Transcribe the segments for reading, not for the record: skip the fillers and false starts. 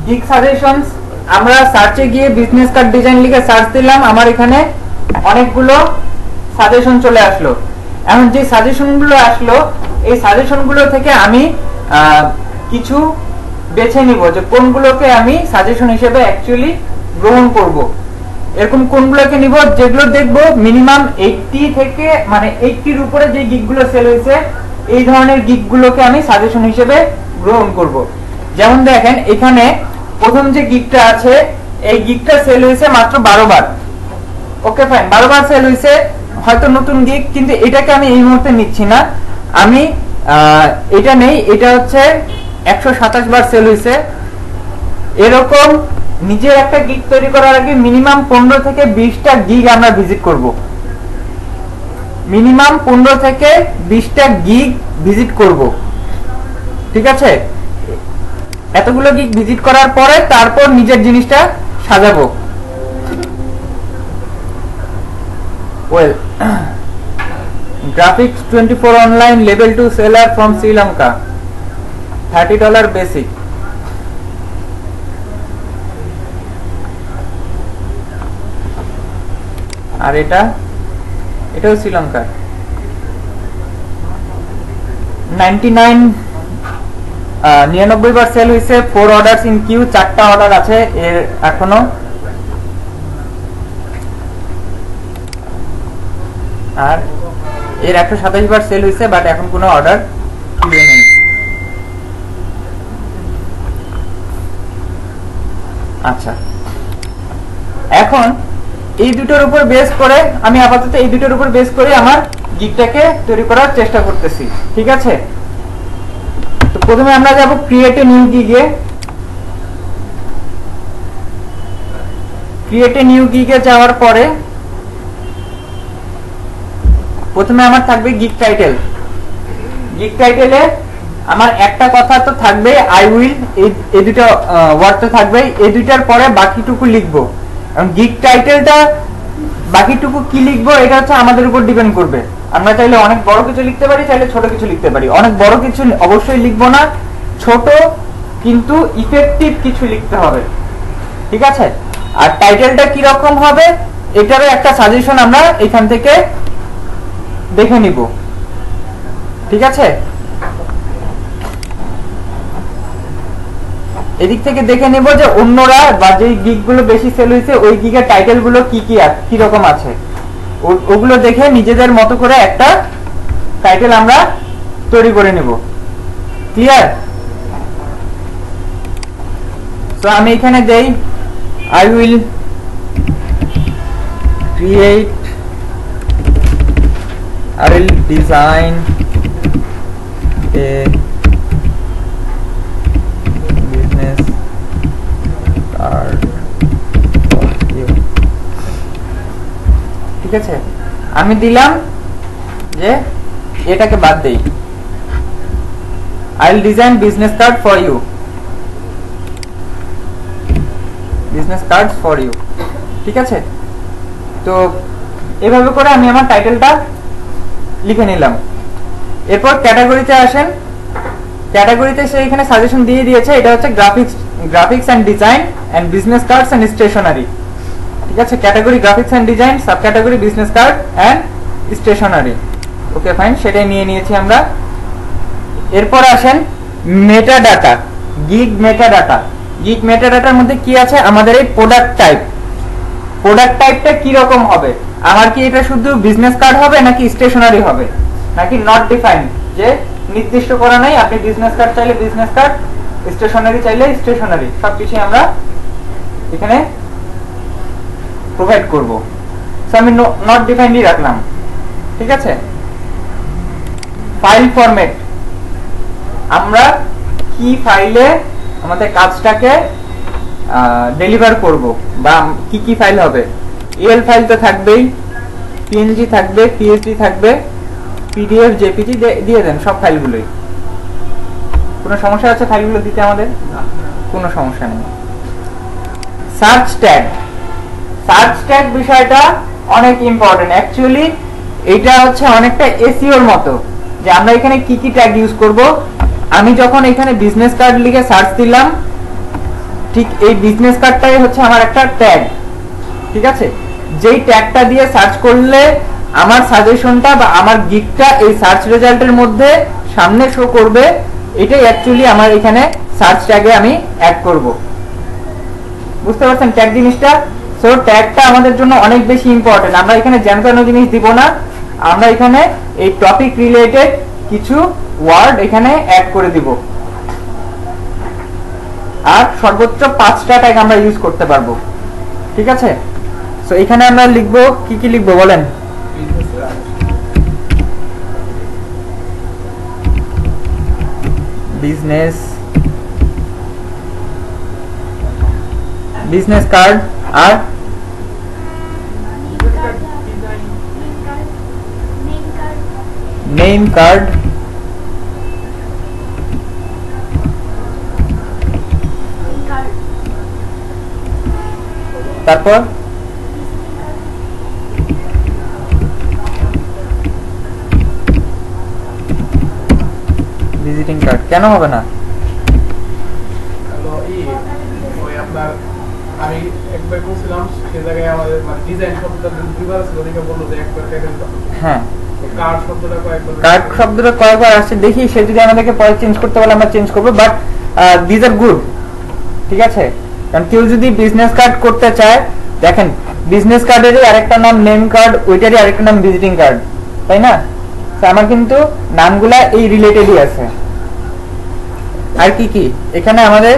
Gig suggestions, আমরা সার্চে গিয়ে বিজনেস কার্ড ডিজাইন লিখে সার্চ দিলাম, আমার এখানে অনেকগুলো সাজেশন চলে আসলো। এখন যে সাজেশনগুলো আসলো, এই সাজেশনগুলো থেকে আমি কিছু বেছে নিব যে কোনগুলোকে আমি সাজেশন হিসেবে অ্যাকচুয়ালি গ্রহণ করব। এরকম কোনগুলোকে নিব যেগুলো দেখব মিনিমাম 80 থেকে মানে 80-র উপরে যে গিগগুলো সেল হয়েছে, এই ধরনের গিগগুলোকে আমি সাজেশন হিসেবে গ্রহণ করব। যেমন দেখেন এখানে প্রথম যে গিগটা আছে, এই গিগটা সেল হয়েছে মাত্র 12 বার। ওকে ফাইন, 12 বার সেল হয়েছে, হয়তো নতুন গিগ, কিন্তু এটাকে আমি এই মুহূর্তে নিচ্ছি না, আমি এটা নেই। এটা হচ্ছে 127 বার সেল হয়েছে। এরকম নিজের একটা গিগ তৈরি করার আগে মিনিমাম 15 থেকে 20টা গিগ আমরা ভিজিট করব। মিনিমাম 15 থেকে 20টা গিগ ভিজিট করব, ঠিক আছে? এতগুলো গিগ ভিজিট করার পরে তারপর নিজের জিনিসটা সাজাবো। Well, graphics 24 online level 2 seller from Sri Lanka, $30 basic। আর এটাও শ্রীলঙ্কার, 99 বার সেল হয়েছে, 4 অর্ডারস ইন কিউ, 4টা অর্ডার আছে এর এখনো। আর এর 127 বার সেল হয়েছে, বাট এখন কোনো অর্ডার কিউয়ে নেই। আচ্ছা, এখন এই দুটোর উপর বেস করে আমি আপাতত এই দুটোর উপর বেস করে আমার গিগটাকে তৈরি করার চেষ্টা করতেছি, ঠিক আছে? তো প্রথমে আমরা যাব ক্রিয়েট এ নিউ গিগে। ক্রিয়েট এ নিউ গিগে যাওয়ার পরে প্রথমে আমার থাকবে গিগ টাইটেল। গিগ টাইটেলে আমার একটা কথা তো থাকবে, আই উইল, এই দুটো ওয়ার্ড তো থাকবে। এই দুইটার পরে বাকিটুকু লিখবো। এবং গিগ টাইটেলটা বাকিটুকু কি লিখবো এটা হচ্ছে আমাদের উপর ডিপেন্ড করবে। আমরা চাইলে অনেক বড় কিছু লিখতে পারি, চাইলে ছোট কিছু লিখতে পারি। অনেক বড় কিছু অবশ্যই লিখবো না, ছোট কিন্তু ইফেক্টিভ কিছু লিখতে হবে, ঠিক আছে? আর টাইটেলটা কি রকম হবে এটারও একটা সাজেশন আমরা এখান থেকে দেখে নিব, ঠিক আছে? এদিক থেকে দেখে নেব যে অন্যরা বা যে গিগগুলো বেশি সেল হয়েছে ওই গিগের টাইটেল গুলো কি রকম আছে, ওগুলো দেখে নিজেদের মতো করে একটা টাইটেল আমরা তৈরি করে নেব। ক্লিয়ার? তো আমি এখানে দেই I will create, I will design a business card for you, ঠিক আছে? আমি দিলাম যে এটাকে বাদ দেই, I will design business card for you, business cards for you, ঠিক আছে? তো এভাবে করে আমি আমার টাইটেলটা লিখে নিলাম। এরপর ক্যাটাগরিতে আসেন। ক্যাটাগরিতে সে এখানে সাজেশন দিয়ে দিয়েছে, এটা হচ্ছে graphics and design and business cards and stationery, ঠিক আছে? Category graphics and design, sub category business card and stationery. Okay fine, সেটাই নিয়ে নিয়েছি আমরা। এরপর আসেন meta data, gig meta data. Gig meta ডাটার মধ্যে কি আছে? আমাদের এই প্রোডাক্ট টাইপ। প্রোডাক্ট টাইপটা কি রকম হবে? আমার কি এটা শুধু বিজনেস কার্ড হবে নাকি স্টেশনারি হবে, নাকি নট ডিফাইন্ড, যে নির্দিষ্ট করা নাই, আপনি বিজনেস কার্ড চাইলে বিজনেস কার্ড, স্টেশনারি চাইলে স্টেশনারি, সবকিছু আমরা এখানে প্রোভাইড করব। সো আমি নট ডিফাইন্ডই রাখলাম, ঠিক আছে? ফাইল ফরম্যাট, আমরা কি ফাইলে আমাদের কাজটাকে ডেলিভার করব বা কি ফাইল হবে। এল ফাইল তো থাকবেই, পিএনজি থাকবে, পিএসডি থাকবে, পিডিএফ, জেপিজি দিয়ে দেন সব ফাইলগুলোই। কোনো সমস্যা আছে ফাইলগুলো দিতে আমাদের? কোনো সমস্যা নেই। সার্চ ট্যাগ, সার্চ ট্যাগ বিষয়টা অনেক ইম্পর্টেন্ট। অ্যাকচুয়ালি এটা হচ্ছে অনেকটা এসইওর মতো, যে আমরা এখানে কি ট্যাগ ইউজ করব। আমি যখন এখানে বিজনেস কার্ড লিখে সার্চ দিলাম, ঠিক এই বিজনেস কার্ডটাই হচ্ছে আমার একটা ট্যাগ, ঠিক আছে? যেই ট্যাগটা দিয়ে সার্চ করলে আমার সাজেশনটা বা আমার গিগটা এই সার্চ রেজাল্টের মধ্যে সামনে শো করবে, এটাই অ্যাকচুয়ালি আমার এখানে সার্চ ট্যাগে আমি অ্যাড করব। বুঝতে পারছেন ট্যাগ জিনিসটা? সো ট্যাগটা আমাদের জন্য অনেক বেশি ইম্পর্টেন্ট। আমরা এখানে জ্যানকানো জিনিস দিব না, আমরা এখানে এই টপিক রিলেটেড কিছু ওয়ার্ড এখানে অ্যাড করে দিব, আর সর্বোচ্চ 5টা ট্যাগ আমরা ইউজ করতে পারবো, ঠিক আছে? সো এখানে আমরা লিখবো, কি কি লিখবো বলেন? বিজনেস কার্ড আর নেম কার্ড, তারপর ভিজিটিং কার্ড। কেন হবে না? আমি একবার করছিলাম সে জায়গায় আমাদের মানে ডিজাইন শব্দটা দুইবার ছিল, দেখে বললো যে একবার দেখেন তো। হ্যাঁ, কার্ড শব্দটা কয়েকবার, কার্ড শব্দটা কয়েকবার আসছে, দেখি সে যদি আমাদেরকে পরে চেঞ্জ করতে বলে আমরা চেঞ্জ করবো, বাট দিস আর গুড, ঠিক আছে? কারণ কেউ যদি বিজনেস কার্ড করতে চায়, দেখেন বিজনেস কার্ডেরই আরেকটা নাম নেম কার্ড, ওইটারই আরেকটা নাম ভিজিটিং কার্ড, তাই না? আমার কিন্তু নামগুলা এই রিলেটেডই আছে। আর কি কি এখানে আমাদের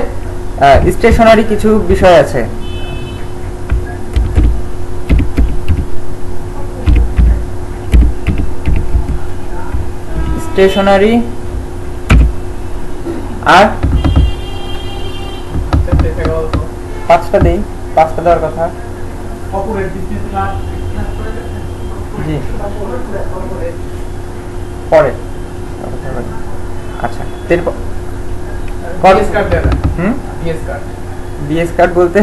স্টেশনারি কিছু বিষয় আছে। স্টেশনারি আর 5টা দেই, 5টা দেওয়ার কথা। জি পরে, আচ্ছা বিএস কার্ড বলতে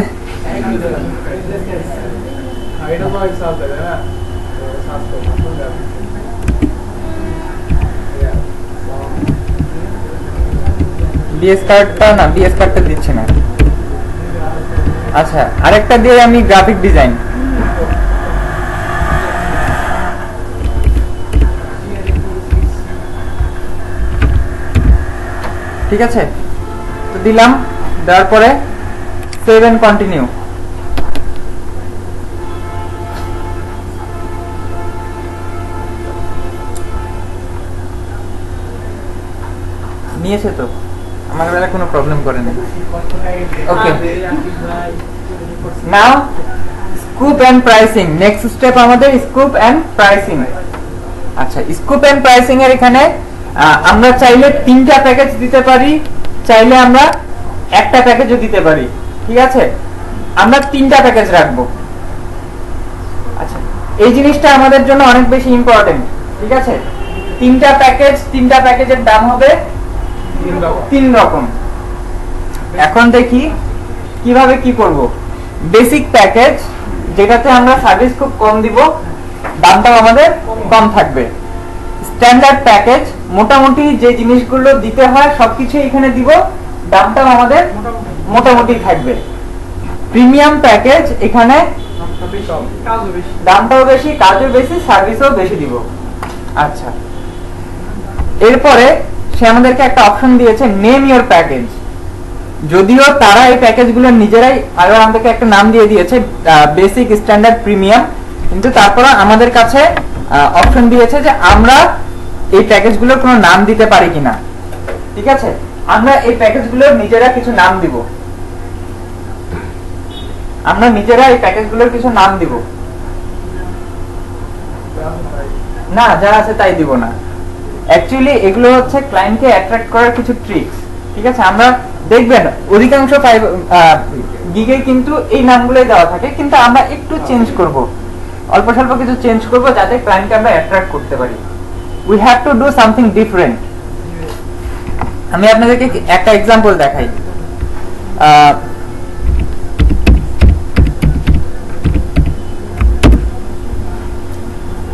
বিএস কার্ডটা না, বিএস কার্ডটা দিচ্ছি না। আচ্ছা আরেকটা দিয়ে আমি গ্রাফিক ডিজাইন, ঠিক আছে? তো দিলাম, দেওয়ার পরে সেভ এন্ড কন্টিনিউ। নিয়েছে তো, আমার বেলা কোনো প্রবলেম করে না। Okay, now scope and pricing. Next step আমাদের স্কুপ এন্ড প্রাইসিং। আচ্ছা, স্কুপ এন্ড প্রাইসিং এর এখানে আমরা চাইলে 3টা প্যাকেজ দিতে পারি, চাইলে আমরা একটা প্যাকেজও দিতে পারি, ঠিক আছে? আমরা 3টা প্যাকেজ রাখবো। আচ্ছা, এই জিনিসটা আমাদের জন্য অনেক বেশি ইম্পর্টেন্ট, ঠিক আছে? 3টা প্যাকেজ, 3টা প্যাকেজের দাম হবে 3 রকম। এখন দেখি কিভাবে কি করব। বেসিক প্যাকেজ, যেটাতে আমরা সার্ভিস খুব কম দিব, দামটাও আমাদের কম থাকবে। স্ট্যান্ডার্ড প্যাকেজ, মোটামুটি যে জিনিসগুলো দিতে হয় সবকিছু এখানে দিব, দামটাও আমাদের মোটামুটি থাকবে। প্রিমিয়াম প্যাকেজ, এখানে দামটাও বেশি, কাজও বেশি, সার্ভিসও বেশি দিব। আচ্ছা, এরপরে সে আমাদেরকে একটা অপশন দিয়েছে নেম ইওর প্যাকেজ। যদিও তারা এই প্যাকেজগুলো নিজেরাই আগে আমাদেরকে একটা নাম দিয়ে দিয়েছে, বেসিক, স্ট্যান্ডার্ড, প্রিমিয়াম, কিন্তু তারপরে আমাদের কাছে অপশন দিয়েছে যে আমরা এই প্যাকেজগুলোর কোনো নাম দিতে পারি কিনা, ঠিক আছে? আমরা এই প্যাকেজগুলোর নিজেরা কিছু নাম দিব, আমরা নিজেরা এই প্যাকেজগুলোর কিছু নাম দিব না, যা আছে তাই দিব না। অ্যাকচুয়ালি এগুলো হচ্ছে ক্লায়েন্টকে অ্যাট্রাক্ট করার কিছু ট্রিক্স, ঠিক আছে? আমরা দেখবেন অধিকাংশ গিগে কিন্তু এই নামগুলোই দেওয়া থাকে, কিন্তু আমরা একটু চেঞ্জ করব, অল্প স্বল্প কিছু চেঞ্জ করব, যাতে ক্লায়েন্টকে আমরা অ্যাট্রাক্ট করতে পারি। We have to do something different. আমি আপনাদেরকে একটা এক্সাম্পল দেখাই।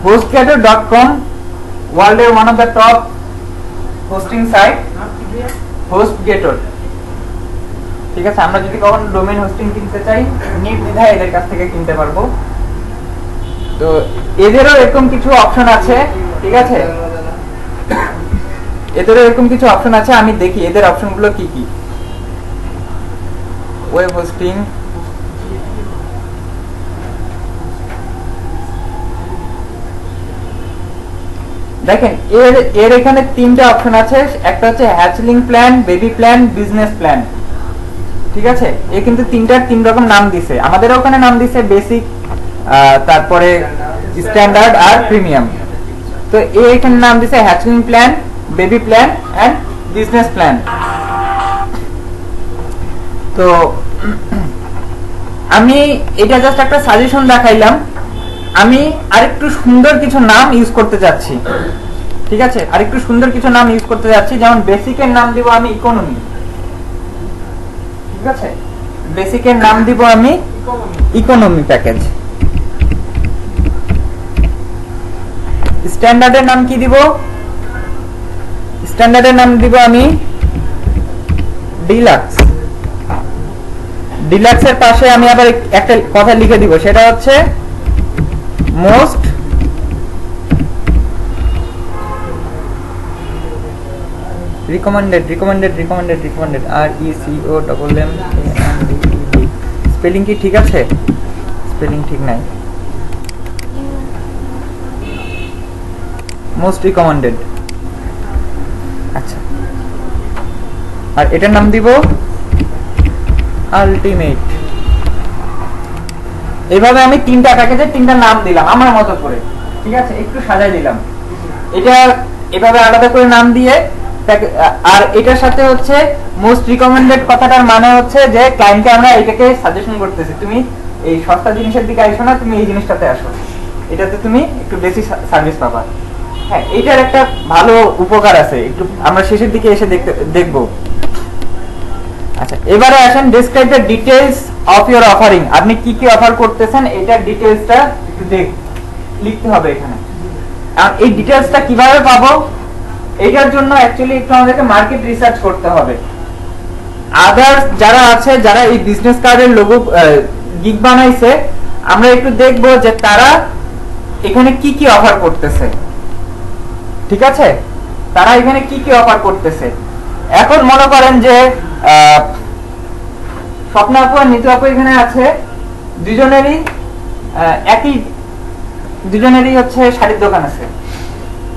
hostgator.com, world one of the top hosting site, HostGator। ঠিক আছে, আমরা যদি কখনো ডোমেইন হোস্টিং কিনতে চাই নির্দ্বিধায় এদের কাছ থেকে কিনতে পারবো। তো এদেরও এরকম কিছু অপশন আছে, ঠিক আছে, এদেরও এরকম কিছু অপশন আছে। আমি দেখি এদের অপশনগুলো কি কি। ওয়েব হোস্টিং, দেখেন এর এখানে তিনটা অপশন আছে। একটা হচ্ছে hatchling plan, baby plan, business plan, ঠিক আছে। এ কিন্তু তিন রকম নাম দিছে, আমাদের ওখানে নাম দিছে বেসিক, তারপরে স্ট্যান্ডার্ড আর প্রিমিয়াম। তো এখানে নাম দিছে hatchling plan, baby plan and business plan. তো আমি এটা জাস্ট একটা সাজেশন দেখাইলাম, আমি আরেকটু সুন্দর কিছু নাম ইউজ করতে যাচ্ছি, ঠিক আছে, আরেকটু সুন্দর কিছু নাম ইউজ করতে যাচ্ছি। যেমন বেসিকের নাম দিব আমি ইকোনমি, ঠিক আছে, বেসিকের নাম দিব আমি ইকোনমি প্যাকেজ। স্ট্যান্ডার্ডের নাম কি দিব? স্ট্যান্ডার্ডের নাম দিব আমি ডিলাক্স। ডিলাক্সের পাশে আমি আবার একটা কথা লিখে দিব, সেটা হচ্ছে মোস্ট রিকমেন্ডেড। RECOMMENDED স্পেলিং কি ঠিক আছে? স্পেলিং ঠিক নাই, মোস্ট রিকমেন্ডেড। আচ্ছা, আর এটার নাম দিব আলটিমেট। এইভাবে আমি তিনটা প্যাকেজের তিনটা নাম দিলাম আমার মতো করে, ঠিক আছে, একটু সাজাই দিলাম। এটা এভাবে আলাদা করে নাম দিয়ে, আর এটার সাথে হচ্ছে মোস্ট রিকমেন্ডেড কথাটার মানে হচ্ছে যে ক্লায়েন্টকে আমরা এটাকে সাজেশন করতেছি, তুমি এই সস্তা জিনিসের দিকে আইসো না, তুমি এই জিনিসটাতে আসো, এটাতে তুমি একটু বেশি সার্ভিস পাবা। হ্যাঁ, এটার একটা ভালো উপকার আছে, একটু আমরা শেষের দিকে এসে দেখবো। আচ্ছা, এবারে আসেন describe the details of your offering. আপনি কি কি অফার করতেছেন এটার ডিটেইলসটা একটু লিখতে হবে এখানে। আর এই ডিটেইলসটা কিভাবে পাবো, এটার জন্য অ্যাকচুয়ালি একটু আমাদেরকে মার্কেট রিসার্চ করতে হবে। আদার্স যারা আছে, যারা এই বিজনেস কার্ডের লোগো গিগ বানাইছে, আমরা একটু দেখবো যে তারা এখানে কি কি অফার করতেছে, ঠিক আছে, তারা এখানে কি কি অফার করতেছে। এখন মনে করেন যে স্বপ্ন আপু আর নিতু আপু এখানে আছে, দুজনেরই হচ্ছে শাড়ির দোকান আছে,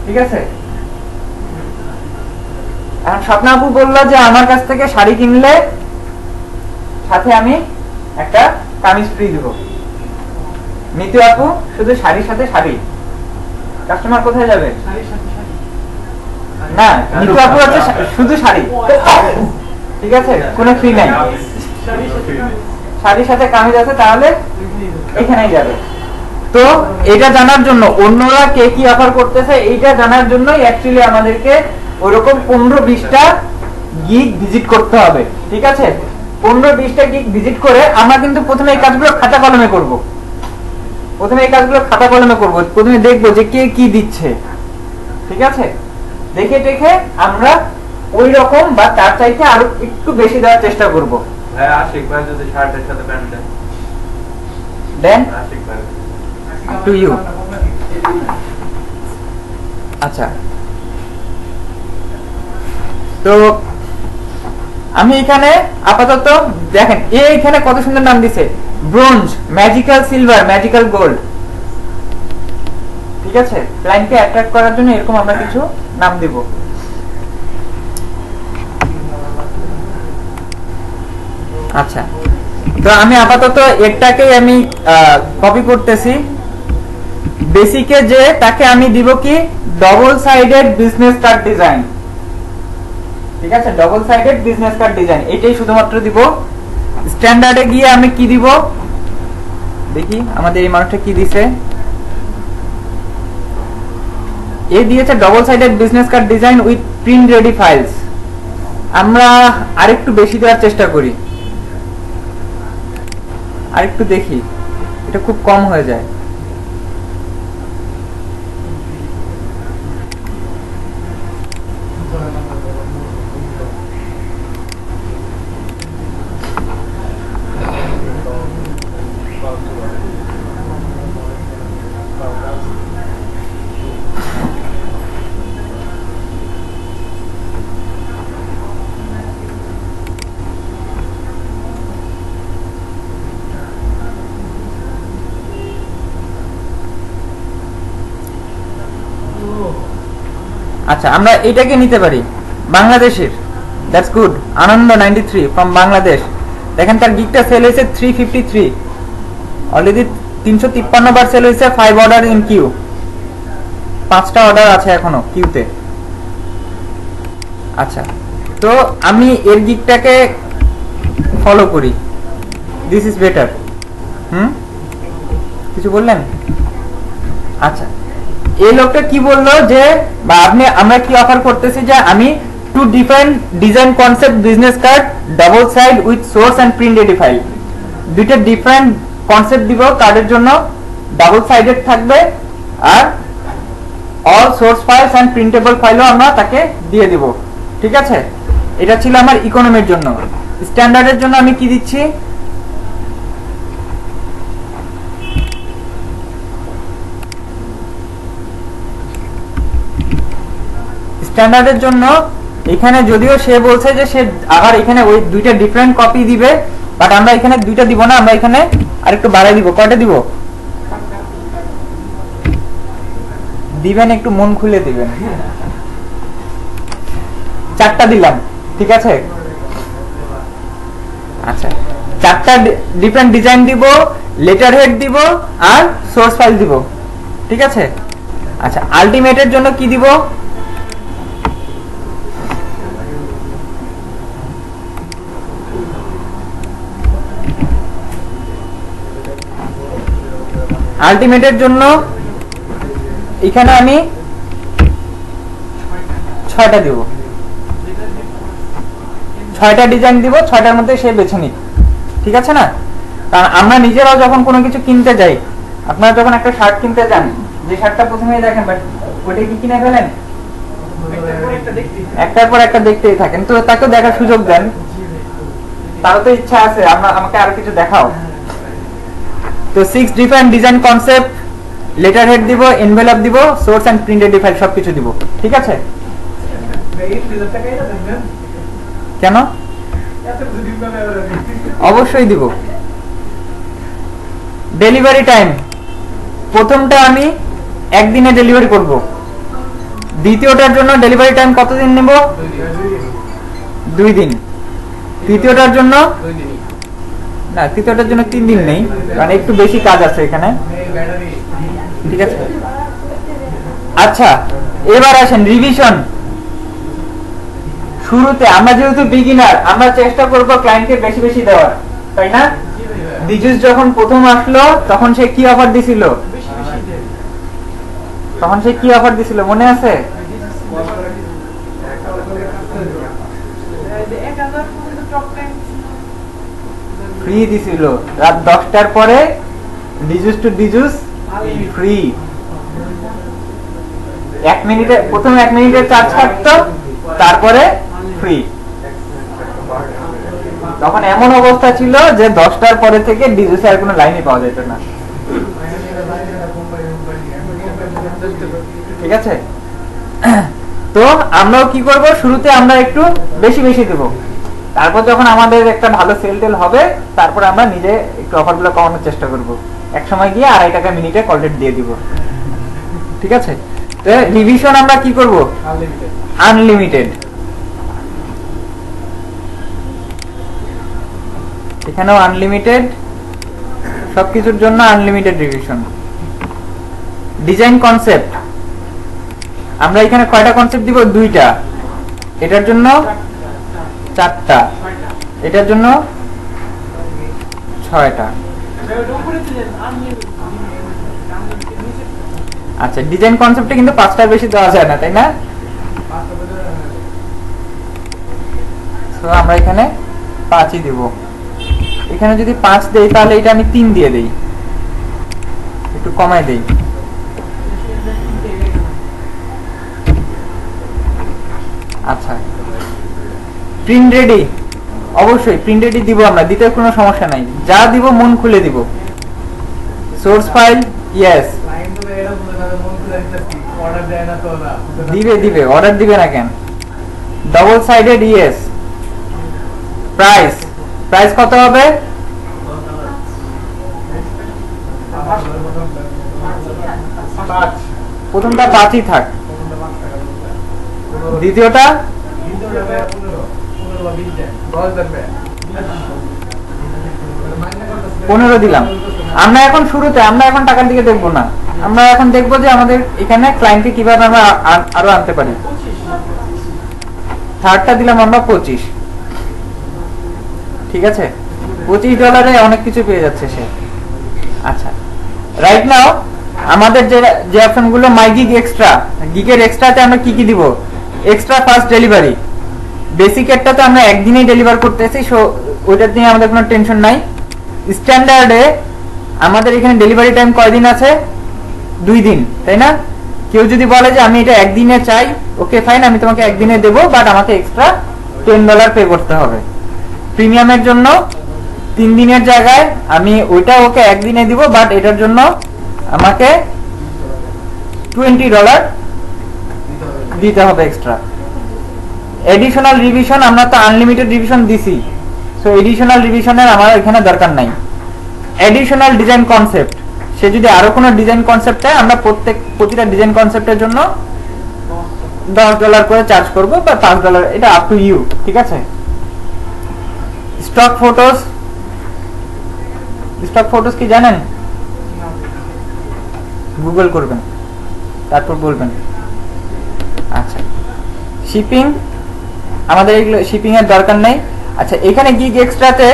ঠিক আছে। এখন স্বপ্ন আপু বললো যে আমার কাছ থেকে শাড়ি কিনলে সাথে আমি একটা কামিজ ফ্রি দিব। নিতু আপু শুধু শাড়ির সাথে শাড়ি, কাস্টমার কোথায় যাবে? না, নিতু আপু হচ্ছে শুধু শাড়ি, ঠিক আছে, কোনো ফ্রি নাই, শাড়ির সাথে কামিজ আছে, তাহলে এখানেই যাবে। তো এটা জানার জন্য, অন্যরা কে কি অফার করতেছে এইটা জানার জন্যই অ্যাকচুয়ালি আমাদেরকে ওরকম 15-20টা গিগ ভিজিট করতে হবে, ঠিক আছে। 15-20টা গিগ ভিজিট করে আমরা কিন্তু প্রথমে এই কাজগুলো খাতা কলমে করব, প্রথমে দেখবো যে কে কি দিচ্ছে, ঠিক আছে। দেখে দেখে আমরা ওই রকম বা তার চাইতে আরো একটু বেশি দেওয়ার চেষ্টা করবো। আশিক ভাই যদি শার্টের সাথে প্যান্ট দেন আশিক ভাই টু ইউ। আচ্ছা, তো আমি এখানে আপাতত দেখেন এখানে কত সুন্দর নাম দিছে, bronze, magical silver, magical gold, ঠিক আছে। ক্লায়েন্টকে অ্যাট্রাক্ট করার জন্য এরকম আমরা কিছু নাম দিব। আচ্ছা, তো আমি আপাতত এটাকে আমি কপি করতেছি। বেসিকে যে তাকে আমি দিব কি double sided business card design, ঠিক আছে, double sided business card design এটাই শুধুমাত্র দিব। স্ট্যান্ডার্ডে গিয়ে আমি কি দিব দেখি, আমাদের এই মানুষটা কি দিছে, এ দিয়েছে double sided business card design with print ready files. আমরা আরেকটু বেশি দেওয়ার চেষ্টা করি, আরেকটু দেখি, এটা খুব কম হয়ে যায়। আচ্ছা, আমরা এটাকে নিতে পারি বাংলাদেশের। That's good. Anand 93 from Bangladesh. দেখেন তার গিগটা সেল হয়েছে 353, অলরেডি 353 বার সেল হয়েছে। 5 অর্ডার ইন কিউ, 5টা অর্ডার আছে এখনো কিউতে। আচ্ছা, তো আমি এর গিগটাকে ফলো করি। This is better. কিছু বললেন? আচ্ছা, এই লোকটা কি বললো যে, বা আপনি আমরা কি অফার করতেছি যে আমি 2 different design concept business card, double side with source and print ready file. দুইটা ডিফারেন্ট কনসেপ্ট দিব কার্ডের জন্য, ডাবল সাইডেড থাকবে, আর all source files and printable ফাইলও আমরা তাকে দিয়ে দিব। ঠিক আছে, এটা ছিল আমার ইকোনমির জন্য। স্ট্যান্ডার্ডের জন্য আমি কি দিচ্ছি? স্ট্যান্ডার্ডের জন্য এখানে যদিও সে বলছে যে সে আবার এখানে ওই দুইটা ডিফারেন্ট কপি দিবে, বাট আমরা এখানে দুইটা দিব না, আমরা এখানে আরেকটু বাড়াই দিব। কয়টা দিব? দিবেন একটু মন খুলে দিবেন। 4টা দিলাম, ঠিক আছে? আচ্ছা, 4টা ডিফারেন্ট ডিজাইন দিব, লেটার হেড দিব, আর সোর্স ফাইল দিব। ঠিক আছে। আচ্ছা, আলটিমেটের জন্য কি দিব? আলটিমেটের জন্য এখানে আমি 6টা দিব, 6টা ডিজাইন দিব, 6টার মধ্যে সে বেছে নিক। ঠিক আছে না? কারণ আমরা নিজেরাও যখন কোনো কিছু কিনতে যাই, আপনারা যখন একটা শার্ট কিনতে যান, যে শার্টটা প্রথমেই দেখেন, বাট ওইটা কি কিনে ফেলেন, একটার পর একটা দেখতেই থাকেন, তো তাকে দেখার সুযোগ দেন। তারও তো ইচ্ছা আছে আমাকে আরো কিছু দেখাও। তো 6 different design concept, letter head দিব, এনভেলপ দিব, source and print ready file সবকিছু দিব। ঠিক আছে? কেন? অবশ্যই দিব। ডেলিভারি টাইম, প্রথমটা আমি একদিনে ডেলিভারি করব, দ্বিতীয়টার জন্য ডেলিভারি টাইম কতদিন নেব? 2 দিন। তৃতীয়টার জন্য না, তৃতীয়টার জন্য 3 দিন নেই, কারণ একটু বেশি কাজ আছে এখানে। ঠিক আছে। আচ্ছা, এবার আসেন রিভিশন। শুরুতে আমরা যেহেতু বিগিনার, আমরা চেষ্টা করব ক্লায়েন্টকে বেশি বেশি দেওয়ার, তাই না? ডিজুস যখন প্রথম আসলো তখন সে কি অফার দিছিল? মনে আছে? ফ্রি দিছিল। রাত 10টার পরে ডিজুস টু ডিজুস ফ্রি। 1 মিনিটে, প্রথম 1 মিনিটের চার্জ কাটতো, তারপরে ফ্রি। তখন এমন অবস্থা ছিল যে 10টার পরে থেকে ডিজুসে আর কোনো লাইনই পাওয়া যেত না। ঠিক আছে। তো আমরাও কি করব, শুরুতে আমরা একটু বেশি বেশি দেব, তারপর যখন আমাদের একটা ভালো সেল টেল হবে, তারপর আমরা নিজে একটু অফারগুলো কমানোর চেষ্টা করব। এক সময় গিয়ে 2.5 টাকা মিনিটে কল রেট দিয়ে দিব। ঠিক আছে। তো রিভিশন আমরা কি করব? আনলিমিটেড। এখানেও আনলিমিটেড, সবকিছুর জন্য আনলিমিটেড রিভিশন। ডিজাইন কনসেপ্ট, আমরা এখানে কয়টা কনসেপ্ট দিব? 2টা। এটার জন্য 4টা, এটার জন্য 6টা। আচ্ছা, ডিজাইন কনসেপ্টে কিন্তু 5টার বেশি দেওয়া যায় না, তাই না? তো আমরা এখানে 5ই দিব। এখানে যদি 5 দেই, তাহলে এটা আমি 3 দিয়ে দেই, একটু কমাই দেই। আচ্ছা, প্রিন্ট রেডি, অবশ্যই প্রিন্ট রেডি দিব আমরা, দিতে কোনো সমস্যা নাই, যা দিব মন খুলে দিব। সোর্স ফাইল, ইয়েস দিবে, অর্ডার দিবে না কেন? Double sided, yes. প্রাইস কত হবে? প্রথমটা 5ই থাক। দ্বিতীয়টা দ্বিতীয়টা ভাই 15 বা 20 দেন 10,000 ভাই 15 দিলাম। আমরা এখন শুরুতে আমরা এখন টাকার দিকে দেখবো না, আমরা এখন দেখবো যে আমাদের এখানে ক্লায়েন্টকে কিভাবে আমরা আরো আনতে পারি। থার্ডটা দিলাম আমরা 25। ঠিক আছে, $25 অনেক কিছু পেয়ে যাচ্ছে সে। আচ্ছা, রাইট নাও আমাদের যে অপশনগুলো মাই গিগ এক্সট্রা, গিগের এক্সট্রাতে আমরা কি কি দিব? Extra fast delivery. বেসিকেরটাতে আমরা একদিনেই ডেলিভার করতেছি, সো ওইটার নিয়ে আমাদের কোনো টেনশন নাই। স্ট্যান্ডার্ডে আমাদের এখানে ডেলিভারি টাইম কয়দিন আছে? 2 দিন, তাই না? কেউ যদি বলে যে আমি এটা একদিনে চাই, ওকে ফাইন, আমি তোমাকে একদিনে দেবো, বাট আমাকে এক্সট্রা $10 পে করতে হবে। প্রিমিয়ামের জন্য 3 দিনের জায়গায় আমি ওইটা ওকে একদিনে দিব, বাট এটার জন্য আমাকে $20 দিতে হবে এক্সট্রা। এডিশনাল রিভিশন, আমরা তো আনলিমিটেড রিভিশন দিছি, সো এডিশনাল রিভিশনের আমার এখানে দরকার নাই। এডিশনাল ডিজাইন কনসেপ্ট, সে যদি আরো কোনো ডিজাইন কনসেপ্ট চায়, আমরা প্রতিটা ডিজাইন কনসেপ্টের জন্য $10 করে চার্জ করব, বা $5, এটা আপ টু ইউ। ঠিক আছে। স্টক ফটোস, স্টক ফটোস কি জানেন? গুগল করবেন, তারপর বলবেন। আচ্ছা, শিপিং, আমাদের এগুলো শিপিং এর দরকার নেই। আচ্ছা, এখানে গিগ এক্সট্রাতে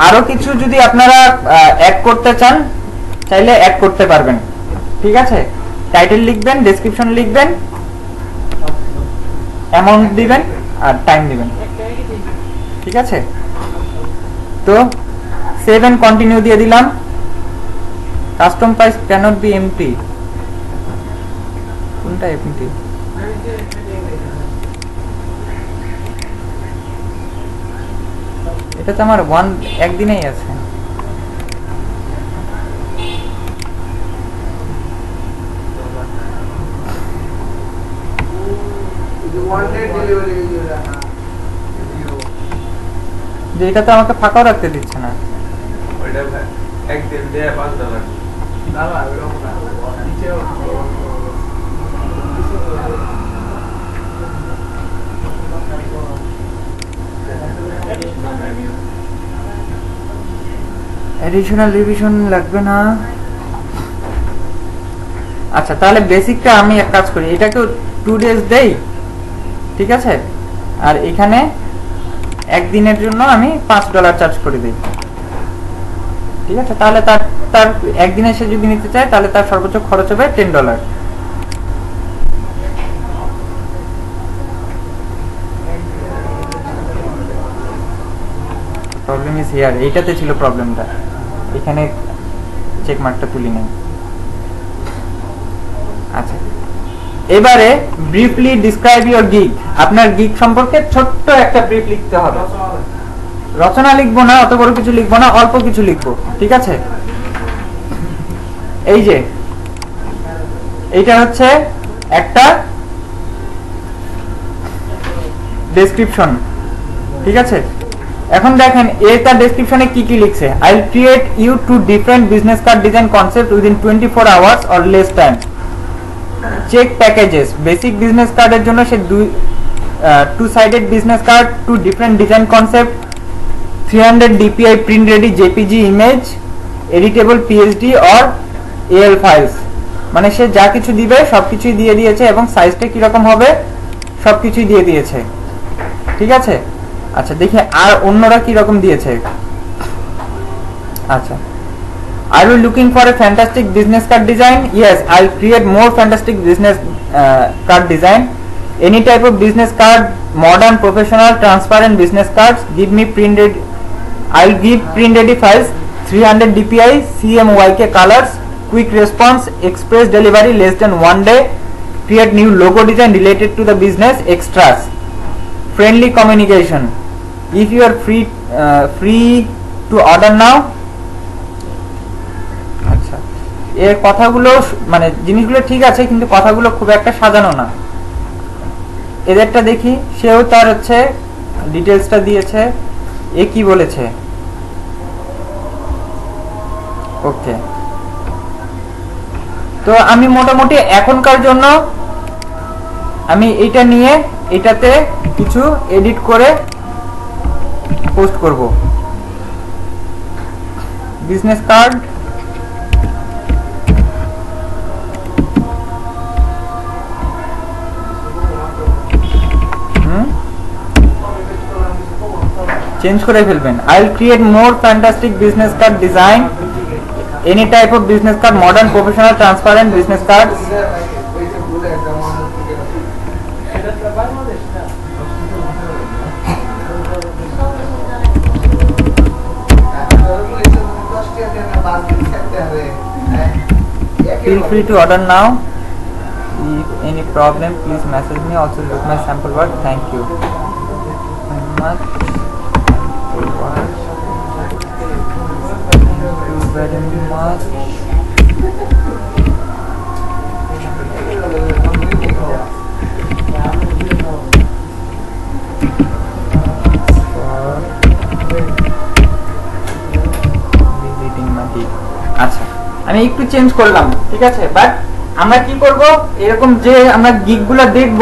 আরো কিছু যদি আপনারা অ্যাড করতে চান, চাইলে অ্যাড করতে পারবেন। ঠিক আছে, টাইটেল লিখবেন, ডেসক্রিপশন লিখবেন, অ্যামাউন্ট দিবেন আর টাইম দিবেন। ঠিক আছে, তো সেভ এন্ড কন্টিনিউ দিয়ে দিলাম। Custom price can't be empty, কোনটা এমটি? এটা তো আমার একদিনেই আছে। যে এটা তো আমাকে ফাঁকাও রাখতে দিচ্ছে না। ওইটা ভাই একদিন দিয়ে $5। না না ওরকম না, নিচে এডিশনাল রিভিশন লাগবে না। আচ্ছা, তাহলে বেসিকটা আমি এক কাজ করি, এটাকে 2 ডেজ দেই। ঠিক আছে, আর এখানে একদিনের জন্য আমি $5 চার্জ করে দিই। ঠিক আছে, তাহলে তার একদিনে সে যদি নিতে চায়, তাহলে তার সর্বোচ্চ খরচ হবে $10। প্রবলেম ইজ হিয়ার, এইটাতে ছিল প্রবলেমটা, এখানে চেক মার্কটা তুলি নেই। আচ্ছা, এবারে ব্রিফলি ডিসক্রাইব ইওর গিগ। আপনার গিগ সম্পর্কে ছোট্ট একটা ব্রিফ লিখতে হবে। রচনা লিখবো না, অত বড় কিছু লিখবো না, অল্প কিছু লিখবো। ঠিক আছে, এই যে এইটা হচ্ছে একটা ডেসক্রিপশন। ঠিক আছে, এখন দেখেন এটা ডেসক্রিপশনে কি কি লিখছে। I will create you 2 different business card design concept within 24 hours or less time. Check packages, basic business কার্ডের জন্য সে 2 sided business card, 2 different design concept, 300 DPI print ready JPG image, editable PSD or AL files. মানে সে যা কিছু দিবে সবকিছুই দিয়ে দিয়েছে, এবং সাইজটা কিরকম হবে সবকিছুই দিয়ে দিয়েছে। ঠিক আছে, আচ্ছা দেখি আর অন্যরা কি রকম দিয়েছে। আচ্ছা, Are you looking for a fantastic business card design? Yes, I'll create more fantastic business card design. Any type of business card, modern, professional, transparent business cards. Give me printed. I'll give print ready files, 300 DPI, CMYK colors, quick response, express delivery less than 1 day. Create new logo design related to the business, extras. Friendly communication. If you are free to order now. আচ্ছা, এর কথাগুলো মানে জিনিসগুলো ঠিক আছে, কিন্তু কথাগুলো খুব একটা সাজানো না। এদেরটা দেখি, সেও তার হচ্ছে ডিটেলসটা দিয়েছে। এ কি বলেছে? ওকে, তো আমি মোটামুটি এখনকার জন্য আমি এইটা নিয়ে এটাতে কিছু এডিট করে পোস্ট করব। বিজনেস কার্ড, চেঞ্জ করে ফেলবেন। I will create more fantastic business card design, any type of business card, modern, professional, transparent business card. Feel free to order now. If any problem, please message me. Also look my sample work. Thank you very much. Thank you very much. আচ্ছা, আমি একটু change করলাম, ঠিক আছে। But আমরা কি করব, এরকম যে আমরা গিগগুলো দেখব,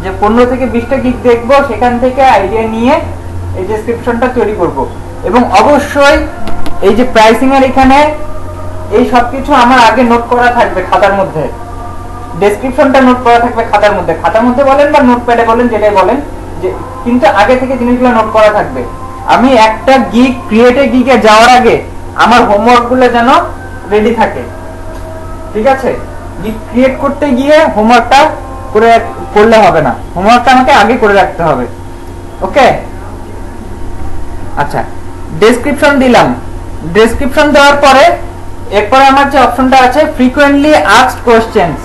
যে 15 থেকে 20টা গিগ দেখব, সেখান থেকে আইডিয়া নিয়ে এই ডেসক্রিপশনটা তৈরি করব। এবং অবশ্যই এই যে প্রাইসিং এর এখানে এই সবকিছু আমার আগে নোট করা থাকবে খাতার মধ্যে, ডেসক্রিপশনটা নোট করা থাকবে খাতার মধ্যে বলেন বা নোটপ্যাডে বলেন, যেটাই বলেন, যে কিন্তু আগে থেকে জিনিসগুলো নোট করা থাকবে। আমি একটা গিগ ক্রিয়েটে গিগে যাওয়ার আগে আমার হোমওয়ার্কগুলো যেন রেডি থাকে, ঠিক আছে। গিগ ক্রিয়েট করতে গিয়ে হোমওয়ার্কটা করলে হবে না, হোমওয়ার্কটা আমাকে আগে করে রাখতে হবে। ওকে, আচ্ছা, ডেসক্রিপশন দিলাম। ডেসক্রিপশন দেওয়ার পরে এরপরে আমার যে অপশনটা আছে ফ্রিকোয়েন্টলি আস্কড কোশ্চেনস,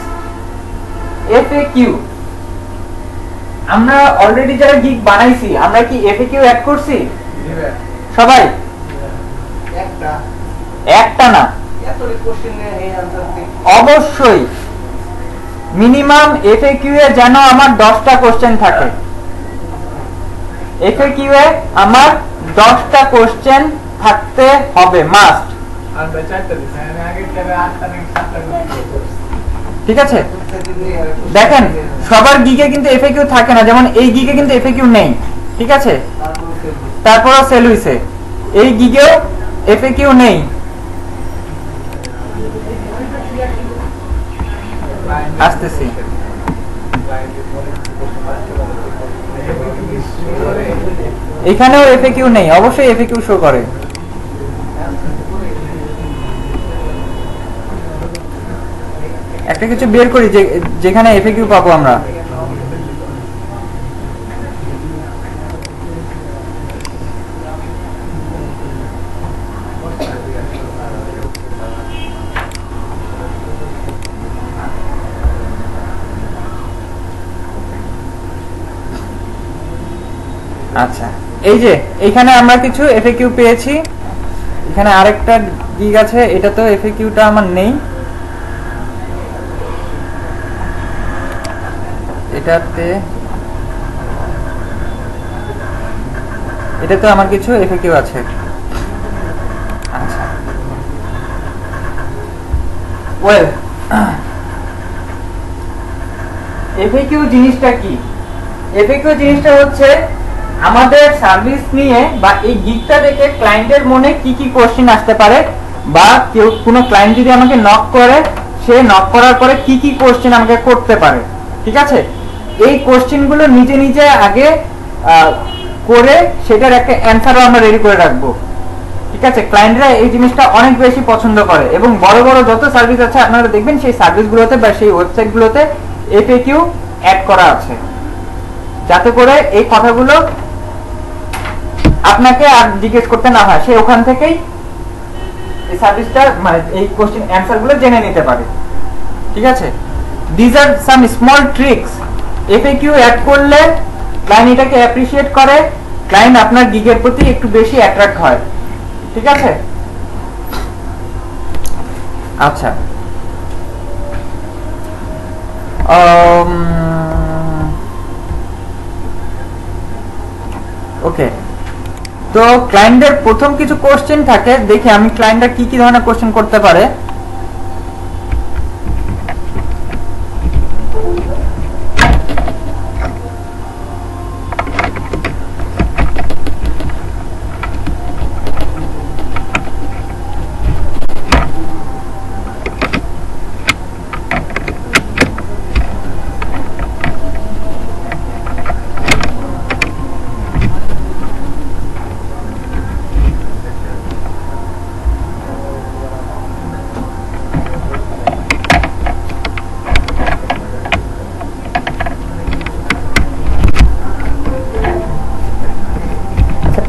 এফএকিউ। আমরা অলরেডি যারা গিগ বানাইছি, আমরা কি এফএকিউ অ্যাড করছি সবাই? একটা না, অবশ্যই মিনিমাম এফএকিউ এ যেন আমার 10টা কোশ্চেন থাকে। এফএকিউ এ আমার 10টা কোশ্চেন থাকতে হবে, মাস্ট। ঠিক আছে, দেখেন সবার গিগে কিন্তু এফএকিউ থাকে না, যেমন এই গিগে কিন্তু এফএকিউ নেই, ঠিক আছে। তারপর সেল হইছে, এই গিগেও এফএকিউ নেই। আসতেছি, এখানেও এফএকিউ নেই, অবশ্যই এফএকিউ শো করে। একটা কিছু বের করি যেখানে এফএকিউ পাবো আমরা। আচ্ছা, এই যে এখানে আমরা কিছু এফএকিউ পেয়েছি, এখানে আরেকটা গিগ আছে, এটা তো এফএকিউটা আমার নেই, এটাতে আমার কিছু এফএকিউ আছে। আচ্ছা, ওয়েল, এফএকিউ জিনিসটা কি? এফএকিউ জিনিসটা হচ্ছে আমাদের সার্ভিস নিয়ে বা এই গিগটা দেখে ক্লায়েন্টের মনে কি কি কোশ্চেন আসতে পারে, বা কেউ কোনো ক্লায়েন্ট যদি আমাকে নক করে, সে নক করার পরে কি কি কোশ্চেন আমাকে করতে পারে, ঠিক আছে। এই কোশ্চেনগুলো নিজে নিজে আগে করে সেটার একটা অ্যান্সারও আমরা রেডি করে রাখবো, ঠিক আছে। ক্লায়েন্টরা এই জিনিসটা অনেক বেশি পছন্দ করে, এবং বড় বড় যত সার্ভিস আছে আপনারা দেখবেন সেই সার্ভিসগুলোতে বা সেই ওয়েবসাইটগুলোতে এফএকিউ অ্যাড করা আছে, যাতে করে এই কথাগুলো আপনাকে আর জিজ্ঞেস করতে না হয়, সে ওখান থেকেই এই সার্ভিসটা মানে এই কোশ্চেন অ্যান্সারগুলো জেনে নিতে পারে, ঠিক আছে। This are some small tricks. FAQ add করলে ক্লায়েন্ট এটাকে অ্যাপ্রিশিয়েট করে, ক্লায়েন্ট আপনার গিগের প্রতি একটু বেশি অ্যাট্রাক্ট হয়, ঠিক আছে। আচ্ছা, ওকে, তো ক্লায়েন্টের প্রথম কিছু কোশ্চেন থাকে, দেখি আমি ক্লায়েন্টরা কি কি ধরনের কোশ্চেন করতে পারে।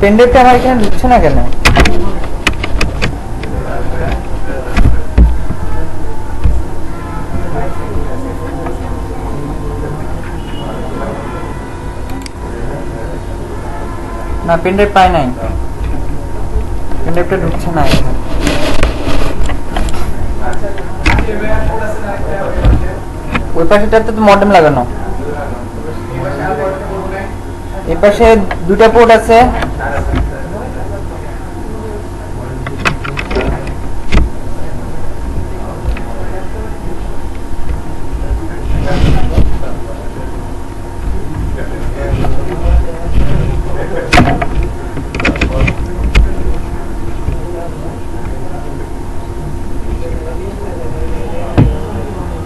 পেন ড্রাইভটা আমার এখানে ঢুকছে না কেন? না পেন ড্রাইভ পাই নাই, পেন ড্রাইভটা ঢুকছে না এখানে। ওই পাশেটাতে তো মডেম লাগানো, এই পাশে দুটা পোর্ট আছে।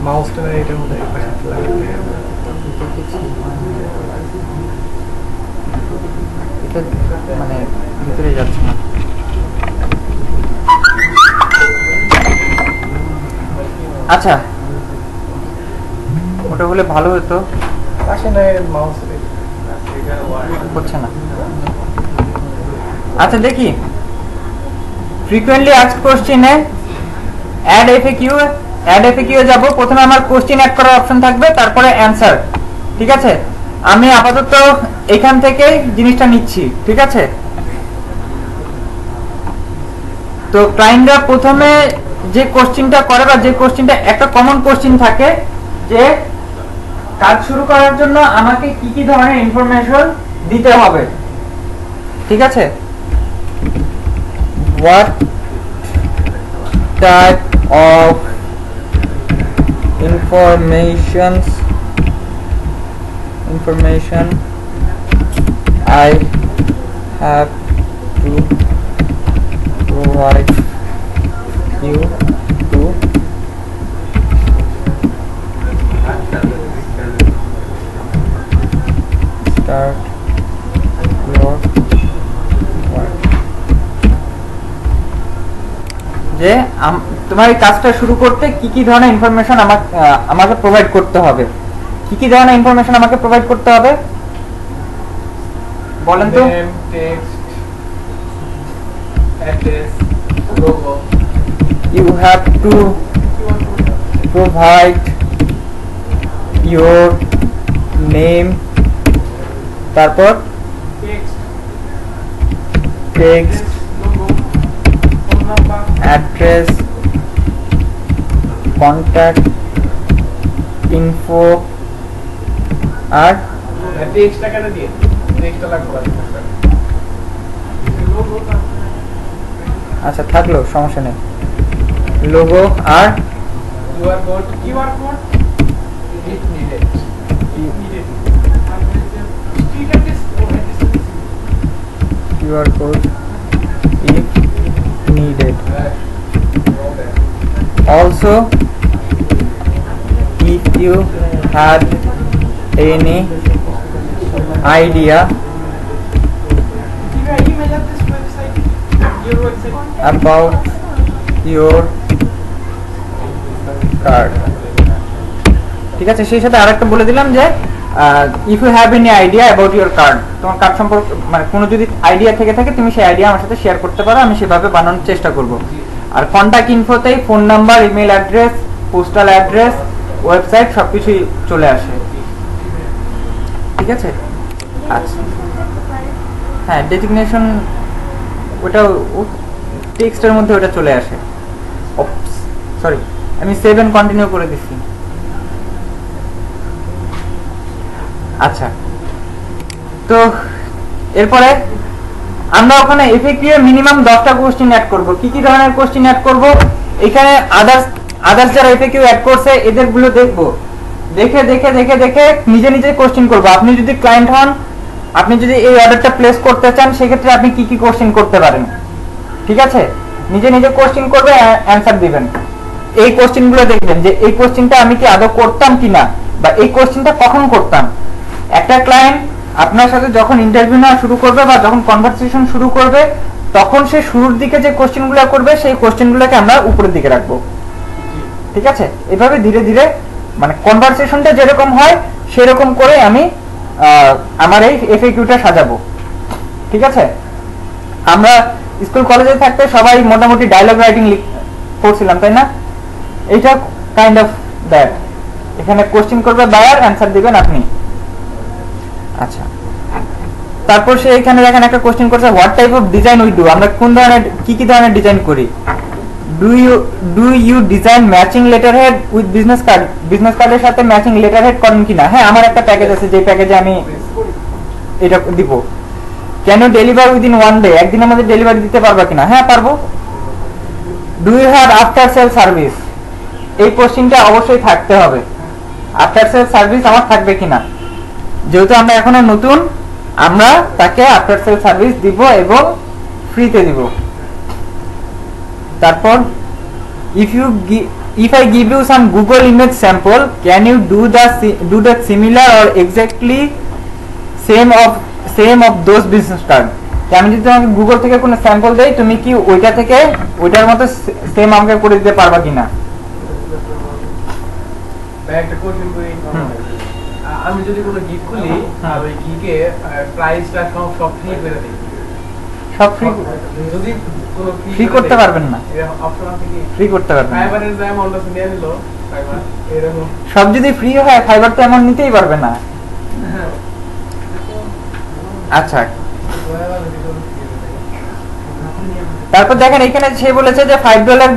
মাউসটা এটার মধ্যে এই পাশে লাগাতে হবে। এটা মানে ভিতরে যাচ্ছে না। আচ্ছা ওটা হলে ভালো হতো, পাশে না মাউস হচ্ছে না। আচ্ছা দেখি ফ্রিকোয়েন্টলি আস্কড কোশ্চেনে অ্যাড এফএকিউ, অ্যাড এফএকিউ যাব। প্রথমে আমার কোশ্চেন অ্যাড করার অপশন থাকবে, তারপরে অ্যানসার। ঠিক আছে, আমি আপাতত এখান থেকে জিনিসটা নিচ্ছি। ঠিক আছে, তো ক্লায়েন্টরা প্রথমে যে কোশ্চেনটা করে বা যে কোশ্চেনটা একটা কমন কোশ্চেন থাকে যে কাজ শুরু করার জন্য আমাকে কি কি ধরনের ইনফরমেশন দিতে হবে। ঠিক আছে, what type of information I have to provide you to start your work। যে তোমার এই কাজটা শুরু করতে কি কি ধরনের ইনফরমেশন আমাকে প্রোভাইড করতে হবে, কি কি ধরনের ইনফরমেশন আমাকে প্রোভাইড করতে হবে বলেন তো? Text, address, logo. You have to provide your name, তারপর text, logo, phone number, address, contact info আর টেক্সটটা কেন দিয়ে টেক্সটটা লাগবে না। লোগো আচ্ছা থাকলো সমস্যা নেই, লোগো আর QR code it needed QR code if needed. Also, if you had any idea about your card, ঠিক আছে, সেই সাথে আরেকটা বলে দিলাম যে if you have any idea about your card, তোমার কার্ড সম্পর্কে মানে কোনো যদি আইডিয়া থেকে থাকে তুমি সেই আইডিয়া আমার সাথে শেয়ার করতে পারো, আমি সেভাবে বানানোর চেষ্টা করব। আর কন্ট্যাক্ট ইনফোতেই phone number, email address, postal address, website সবকিছুই চলে আসে। ঠিক আছে, আচ্ছা হ্যাঁ ডেজিগনেশন ওটা টেক্সটের মধ্যে ওটা চলে আসে। সরি আমি 7 কন্টিনিউ করে দিচ্ছি। আচ্ছা তো এরপরে আমরা ওখানে এফএকিউ মিনিমাম 10টা কোশ্চেন অ্যাড করব। কি কি ধরনের কোশ্চেন অ্যাড করব, এখানে আদার্স যারা এফএকিউ অ্যাড করছে এদেরগুলো দেখব, দেখে দেখে দেখে দেখে নিজে নিজে কোশ্চেন করব। আপনি যদি ক্লায়েন্ট হন, আপনি যদি এই অর্ডারটা প্লেস করতে চান, সেক্ষেত্রে আপনি কি কি কোশ্চেন করতে পারেন। ঠিক আছে, নিজে নিজে কোশ্চেন করবে, অ্যানসার দিবেন। এই কোশ্চেনগুলো দেখবেন যে এই কোশ্চেনটা আমি কি আদৌ করতাম কিনা, বা এই কোশ্চেনটা কখন করতাম। একটা ক্লায়েন্ট আপনার সাথে যখন ইন্টারভিউ নেওয়া শুরু করবে বা যখন কনভারসেশন শুরু করবে, তখন সে শুরুর দিকে যে কোশ্চেনগুলো করবে সেই কোশ্চেনগুলোকে আমরা উপরের দিকে রাখবো। ঠিক আছে, এভাবে ধীরে ধীরে মানে কনভারসেশনটা যেরকম হয় সেরকম করে আমি আমার এই এফএকিউটা সাজাবো। ঠিক আছে, আমরা স্কুল কলেজে থাকতে সবাই মোটামুটি ডায়লগ রাইটিং করছিলাম, তাই না? এইটা কাইন্ড অফ দ্যাট। এখানে কোশ্চেন করবে বায়ার, অ্যান্সার দিবেন আপনি। আচ্ছা, তারপর সে এখানে দেখেন একটা কোশ্চেন করছে, what type of design we do, আমরা কোন ধরনের কি ধরনের ডিজাইন করি। Do you design matching letter head with business card, business কার্ডের সাথে ম্যাচিং লেটার হেড করেন কিনা? হ্যাঁ, আমার একটা প্যাকেজ আছে, যে প্যাকেজে আমি এটা দিব। Can you deliver within 1 day, একদিনের মধ্যে ডেলিভারি দিতে পারবা কিনা? হ্যাঁ, পারবো। Do you have after sale service, এই কোশ্চেনটা অবশ্যই থাকতে হবে। আফটার সেল সার্ভিস আমার থাকবে কিনা, যেহেতু আমরা এখনো নতুন, আমরা তাকে আফটার সেল সার্ভিস দিব এবং ফ্রিতে দিব। তারপর if I give you some Google image sample, can you do the similar or exactly same of those business card? আমি যদি তোমাকে গুগল থেকে কোনো স্যাম্পল দেই, তুমি কি ওইটা থেকে ওইটার মতো সেম আমাকে করে দিতে পারবা কিনা? একটা কোশ্চেন করি, আমি যদি কোনো গিগ খুলি আর ওই গিগে প্রাইসটা সব ফ্রি করে দিই, সব ফ্রি, যদি কোনো ফ্রি করতে পারবেন না, অপশন আছে কি ফ্রি করতে পারবেন না। ফাইবারের যে অ্যামাউন্ট আছে নিয়ে নিল ফাইবার, এরকম সব যদি ফ্রি হয়, ফাইবার তো এমন নিতেই পারবে না। আচ্ছা, তারপর দেখেন এখানে সে বলেছে যে $5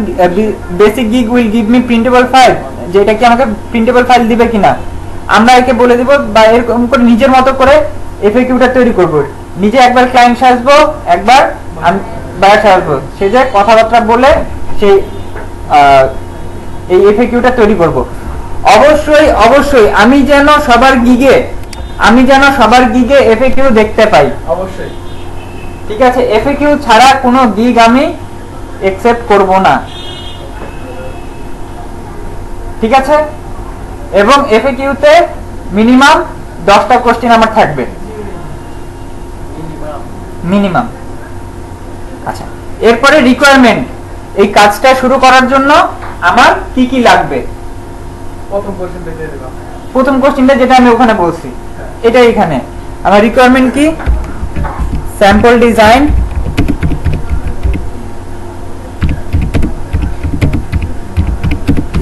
basic gig will give me printable file, যে এটা কি আমাকে প্রিন্টেবল ফাইল দিবে কিনা। আমরা একে বলে দিব, বা এরকম করে নিজের মতো করে এফএকিউটা তৈরি করব। নিজে একবার ক্লায়েন্ট সাজবো, একবার আমি বায়ার সাজবো, সে যে কথাবার্তা বলে সেই এই এফএকিউটা তৈরি করব। অবশ্যই অবশ্যই আমি যেন সবার গিগে এফএকিউ দেখতে পাই, অবশ্যই। ঠিক আছে? এফএকিউ ছাড়া কোনো গিগ আমি অ্যাকসেপ্ট করব না, ঠিক আছে? এবং এফএকিউতে মিনিমাম 10টা কোশ্চেন আমার থাকবে, মিনিমাম। আচ্ছা, এরপরে রিকোয়ারমেন্ট, এই কাজটা শুরু করার জন্য আমার কি কি লাগবে। প্রথম কোশ্চেনটা যেটা আমি ওখানে বলছি, এটা এখানে আমার রিকোয়ারমেন্ট কি, sample design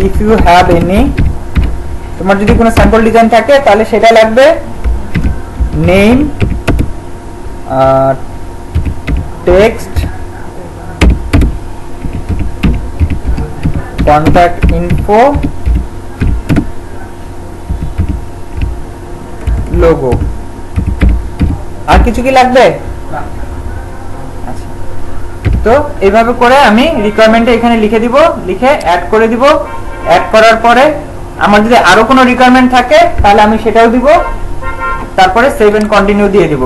if you have any, তোমার যদি কোনো স্যাম্পল ডিজাইন থাকে তাহলে সেটা লাগবে। Name, text, contact info, logo. আর কিছু কি লাগবে? আচ্ছা, তো এইভাবে করে আমি রিকোয়ারমেন্টটা এখানে লিখে দিব, লিখে অ্যাড করে দিব। অ্যাড করার পরে আমার যদি আরো কোনো রিকোয়ারমেন্ট থাকে তাহলে আমি সেটাও দিব, তারপরে সেভ এন্ড কন্টিনিউ দিয়ে দিব।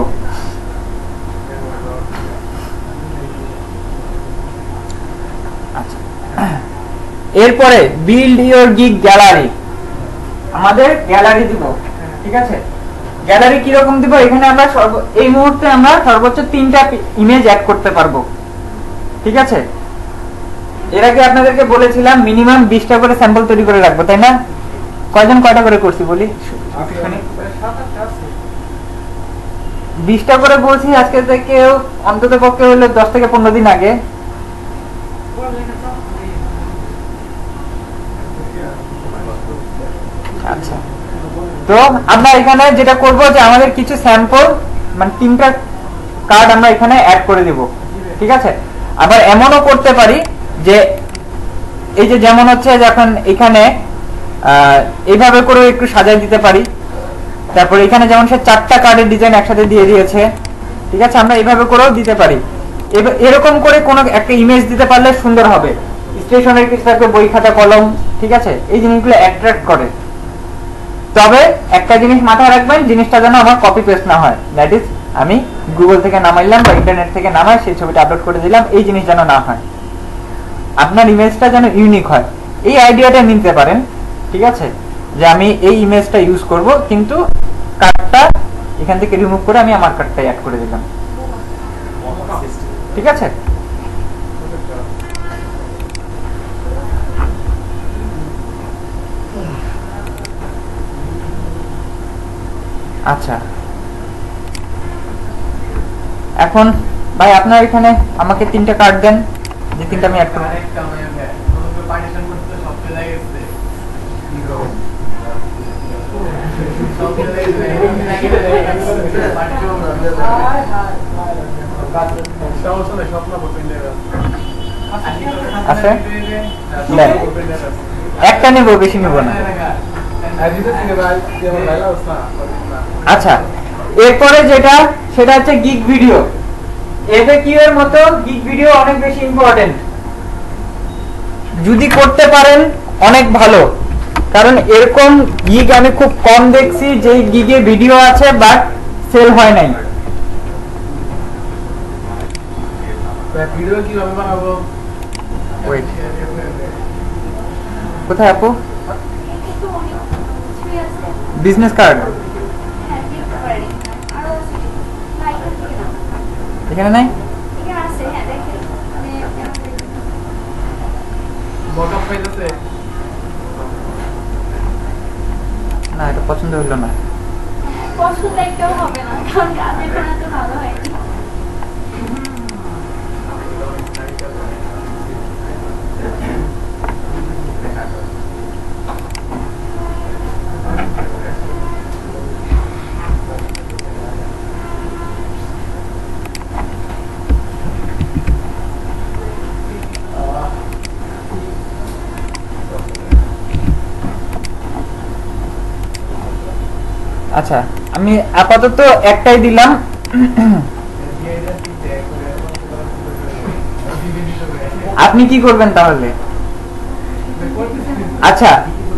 আচ্ছা, এরপরে বিল্ড ইওর গিগ গ্যালারি, আমাদের গ্যালারি দিব, ঠিক আছে? গ্যালারি কি রকম দিব, এখানে আমরা এই মুহূর্তে আমরা সর্বোচ্চ 3টা ইমেজ অ্যাড করতে পারবো, ঠিক আছে? এর আগে আপনাদেরকে বলেছিলাম মিনিমাম 20টা করে স্যাম্পল তৈরি করে রাখবো, তাই না? কয়জন কয়টা করে করছি বলি? 20টা করে বলছি আজকে থেকে, অন্তত পক্ষে হলে 10 থেকে 15 দিন আগে। আচ্ছা, তো আমরা এখানে যেটা করব যে আমাদের কিছু স্যাম্পল, মানে 3টা কার্ড আমরা এখানে অ্যাড করে দিব, ঠিক আছে? আবার এমনও করতে পারি যে এই যে যেমন হচ্ছে যখন এখানে এইভাবে করে একটু সাজাই দিতে পারি। তারপর এখানে যেমন সে 4টা কার্ডের ডিজাইন একসাথে দিয়ে দিয়েছে, ঠিক আছে? আমরা এইভাবে করেও দিতে পারি। এরকম করে কোনো একটা ইমেজ দিতে পারলে সুন্দর হবে। স্টেশনের কিছু থাকবে, বই খাতা কলম, ঠিক আছে? এই জিনিসগুলো অ্যাট্রাক্ট করে। তবে একটা জিনিস মাথায় রাখবেন, জিনিসটা যেন আমার কপি পেস্ট না হয়, দ্যাট ইজ আমি গুগল থেকে নামাইলাম বা ইন্টারনেট থেকে নামাই সেই ছবিটা আপলোড করে দিলাম, এই জিনিস যেন না হয়। আপনার ইমেজটা যেন ইউনিক হয়, এই আইডিয়াটা নিতে পারেন, ঠিক আছে? যে আমি এই ইমেজটা ইউজ করব, কিন্তু কার্ডটা এখান থেকে রিমুভ করে আমি আমার কার্ডটাই অ্যাড করে দিলাম, ঠিক আছে? আচ্ছা, এখন ভাই আপনার এখানে আমাকে 3টা কার্ড দেন, যে 3টা আমি অ্যাড করব। আরেকটা মানে নতুন পার্টিশন করতে সব চলে গেছে কি করব সব চলে গেছে সমস্যা নেই স্বপ্ন করবেন আছে দেন, একটা নেব, বেশি নেব না। আচ্ছা, এরপরে যেটা সেটা হচ্ছে গিগ ভিডিও। এফএকিউ এর মতো গিগ ভিডিও অনেক বেশি ইম্পর্টেন্ট, যদি করতে পারেন অনেক ভালো, কারণ এরকম গিগ আমি খুব কম দেখছি যে গিগে ভিডিও আছে বাট সেল হয় নাই। ভিডিও কিভাবে বানাবো? ওয়েট, কোথায় আপু? বিজনেস কার্ড এখানে নাই? মকআপ পাইতেছে না, এটা পছন্দ হলো না। পছন্দ একটাও হবে না, কারণ কাজের কোনো তো ভালো হয়নি। আচ্ছা, আমি আপাতত একটাই দিলাম। আপনি কি করবেন তাহলে? আচ্ছা,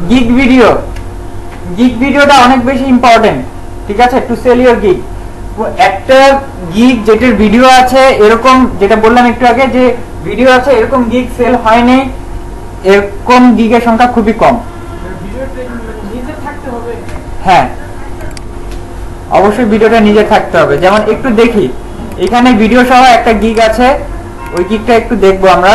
গিগ ভিডিওটা অনেক বেশি ইম্পর্টেন্ট, ঠিক আছে, টু সেল ইউর গিগ। একটা গিগ যেটার ভিডিও আছে এরকম, যেটা বললাম একটু আগে, যে ভিডিও আছে এরকম গিগ সেল হয়নি, এরকম গিগের সংখ্যা খুবই কম। হ্যাঁ, অবশ্যই ভিডিওটা নিজে থাকতে হবে। যেমন একটু দেখি, এখানে ভিডিও সহ একটা গিগ আছে, ওই গিগটা একটু দেখবো আমরা।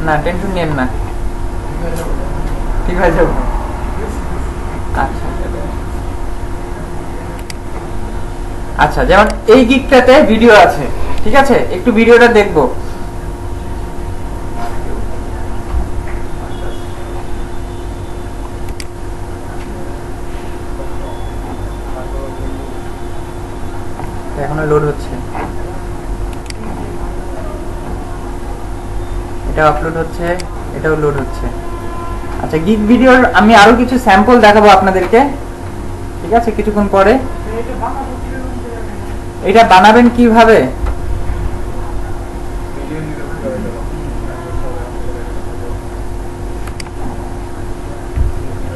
না, টেনশন নিয়েন না, ঠিক হয়ে যাবে। আচ্ছা আচ্ছা, যেমন এই গিগটাতে ভিডিও আছে, ঠিক আছে, একটু ভিডিওটা দেখবো। এখনো লোড হচ্ছে, এটা আপলোড হচ্ছে, এটাও লোড হচ্ছে। আচ্ছা, গিগ ভিডিওর আমি আরো কিছু স্যাম্পল দেখাবো আপনাদেরকে, ঠিক আছে, কিছুক্ষণ পরে। এটা বানাবেন কিভাবে?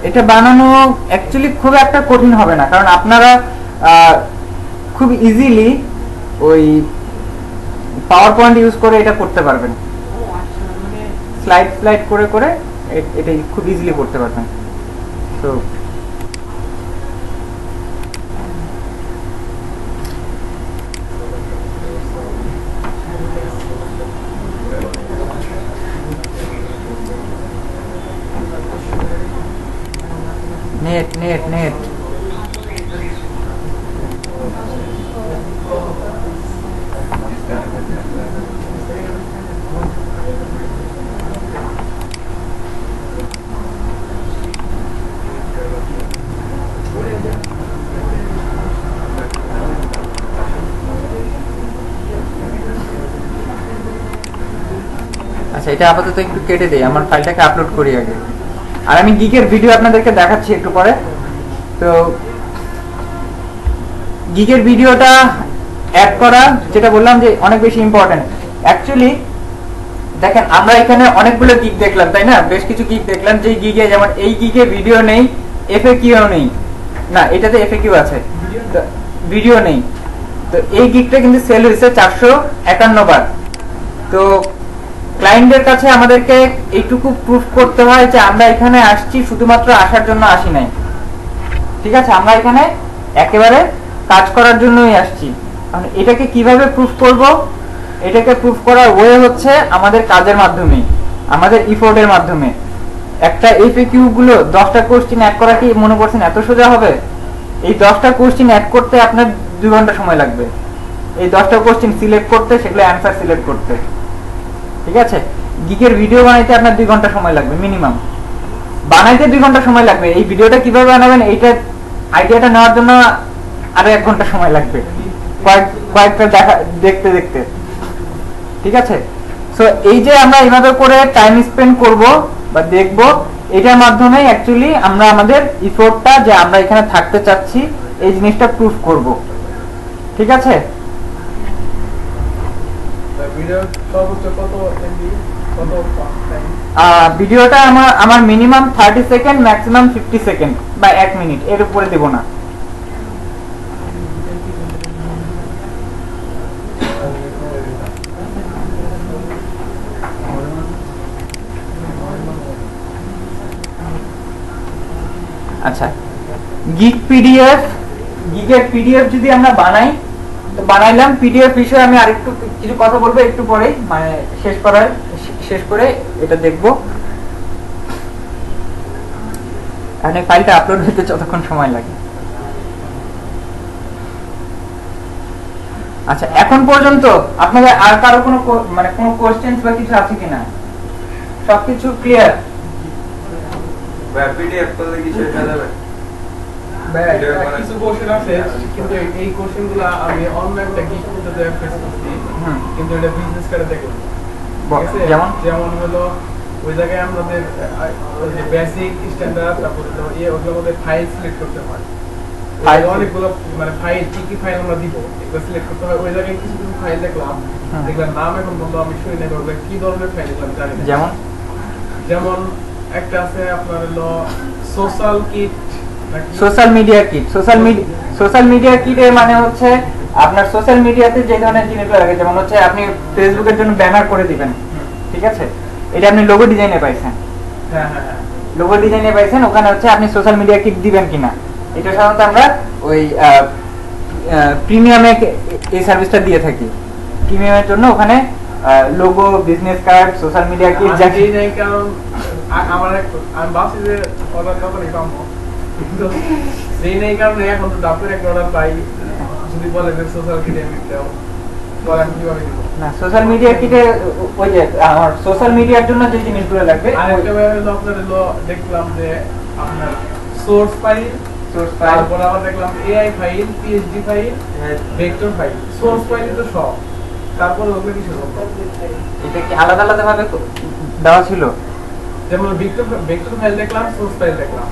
এটা বানানো অ্যাকচুয়ালি খুব একটা কঠিন হবে না, কারণ আপনারা খুব ইজিলি ওই পাওয়ার পয়েন্ট ইউজ করে এটা করতে পারবেন। স্লাইড করে করে এটা খুব ইজিলি করতে পারবেন। তো নেট আচ্ছা, এটা আপাতত একটু কেটে দেই, আমার ফাইলটাকে আপলোড করি আগে, আর আমি গিগের ভিডিও আপনাদেরকে দেখাচ্ছি একটু পরে। তো গিগের ভিডিওটা অ্যাড করা, যেটা বললাম যে অনেক বেশি ইম্পর্টেন্ট। অ্যাকচুয়ালি দেখেন, আমরা এখানে অনেকগুলো গিগ দেখলাম, তাই না, বেশ কিছু গিগ দেখলাম, যে গিগে, যেমন এই গিগে ভিডিও নেই, এফএকিউ নেই, না এটাতে এফএকিউ আছে, ভিডিও নেই। তো এই গিগটা কিন্তু সেল হয়েছে 451 বার। তো ক্লায়েন্টের কাছে আমাদেরকে এইটুকু প্রুফ করতে হয় যে আমরা এখানে আসছি শুধুমাত্র আসার জন্য আসি নাই, ঠিক আছে, আমরা এখানে একেবারে কাজ করার জন্যই আসছি। এটাকে কিভাবে প্রুফ করব? এটাকে প্রুফ করার ওয়ে হচ্ছে আমাদের কাজের মাধ্যমে, আমাদের ইফোর্টের মাধ্যমে। একটা এফএকিউ গুলো 10টা কোশ্চেন অ্যাড করা কি মনে করছেন এত সোজা হবে? এই 10টা কোশ্চেন অ্যাড করতে আপনার 2 ঘন্টা সময় লাগবে। এই 10টা কোশ্চেন সিলেক্ট করতে, সেগুলো অ্যান্সার সিলেক্ট করতে, ঠিক আছে? গিগের ভিডিও বানাইতে আপনার 2 ঘন্টা সময় লাগবে মিনিমাম, বানাইতে 2 ঘন্টা সময় লাগবে। এই ভিডিওটা কিভাবে বানাবেন এইটা আইডিয়াটা নেওয়ার জন্য আরো 1 ঘন্টা সময় লাগবে কয়েকটা দেখতে দেখতে, ঠিক আছে? সো এই যে আমরা এইভাবে করে টাইম স্পেন্ড করব বা দেখব, এটার মাধ্যমে অ্যাকচুয়ালি আমরা আমাদের ইফোর্টটা যে আমরা এখানে থাকতে চাচ্ছি এই জিনিসটা প্রুফ করব, ঠিক আছে? ভিডিও সর্বোচ্চ কত এমবি, কত টাইম? ভিডিওটা আমার মিনিমাম 30 সেকেন্ড, ম্যাক্সিমাম 50 সেকেন্ড বা 1 মিনিট, এর উপরে দেব না। আচ্ছা, গিগের পিডিএফ যদি আমরা বানাই, তো বানাইলাম। পিডিএফ বিষয়ে আমি আরেকটু কিছু কথা বলবো একটু পরেই, মানে শেষ করে এটা দেখবো। এখানে ফাইলটা আপলোড হতে যতক্ষণ সময় লাগে। আচ্ছা, এখন পর্যন্ত আপনাদের আর কারো কোনো মানে কোনো কোশ্চেন বা কিছু আছে কিনা? সবকিছু ক্লিয়ার? পিডিএফ করলে কিছু এটা যাবে? কিছু কোশ্চেন আছে, কিন্তু এই কোশ্চেন গুলো আমি অন্য একটা গিগ করতে ফেস করছি, কিন্তু এটা বিজনেস কার্ডে দেখলাম। যেমন হলো ওই জায়গায় আমাদের বেসিক স্ট্যান্ডার্ড, তারপরে ওগুলোর মধ্যে ফাইল সিলেক্ট করতে হয়। অনেকগুলো মানে ফাইল, কি ফাইল আমরা দিব এগুলো সিলেক্ট করতে হয়। ওই জায়গায় কিছু কিছু ফাইল দেখলাম, এগুলোর নাম এখন বন্ধু আমি শুনি না, ওগুলো কি ধরনের ফাইল এগুলো আমি জানি না। যেমন একটা আছে আপনার হলো সোশ্যাল কিট, সোশ্যাল মিডিয়া কিট। সোশ্যাল মিডিয়া কিটের মানে হচ্ছে আপনার সোশ্যাল মিডিয়াতে যে ধরনের জিনিসগুলো লাগে, যেমন হচ্ছে আপনি ফেসবুকের জন্য ব্যানার করে দিবেন, ঠিক আছে? এটা আপনি লোগো ডিজাইনে পাইছেন, লোগো ডিজাইনে পাইছেন, ওখানে হচ্ছে আপনি সোশ্যাল মিডিয়া কিট দিবেন কিনা। এটা সাধারণত আমরা ওই প্রিমিয়ামে এই সার্ভিসটা দিয়ে থাকি। প্রিমিয়ামের জন্য ওখানে logo, business card, social media kit যাকে নেই, কারণ আমার আমি ভাবছি যে অর্ডার কখনই পাবো, কিন্তু সেই নেই কারণে এখন তো ডাবের একটা অর্ডার পাই। যদি বলে যে সোশ্যাল কিটে দাও, বলে আমি কিভাবে দিব? না, সোশ্যাল মিডিয়া কিটে ওই যে আমার সোশ্যাল মিডিয়ার জন্য যে জিনিসগুলো লাগবে। আর একটা হলো আপনার হলো দেখলাম যে আপনার সোর্স ফাইল, তারপর আবার দেখলাম AI file, PhD file, vector file. Source file তো সব, তারপর ওগুলো কিছু এটা কি আলাদা আলাদা ভাবে দেওয়া ছিল? যেমন ভেক্টর ফাইল দেখলাম, সোর্স ফাইল দেখলাম।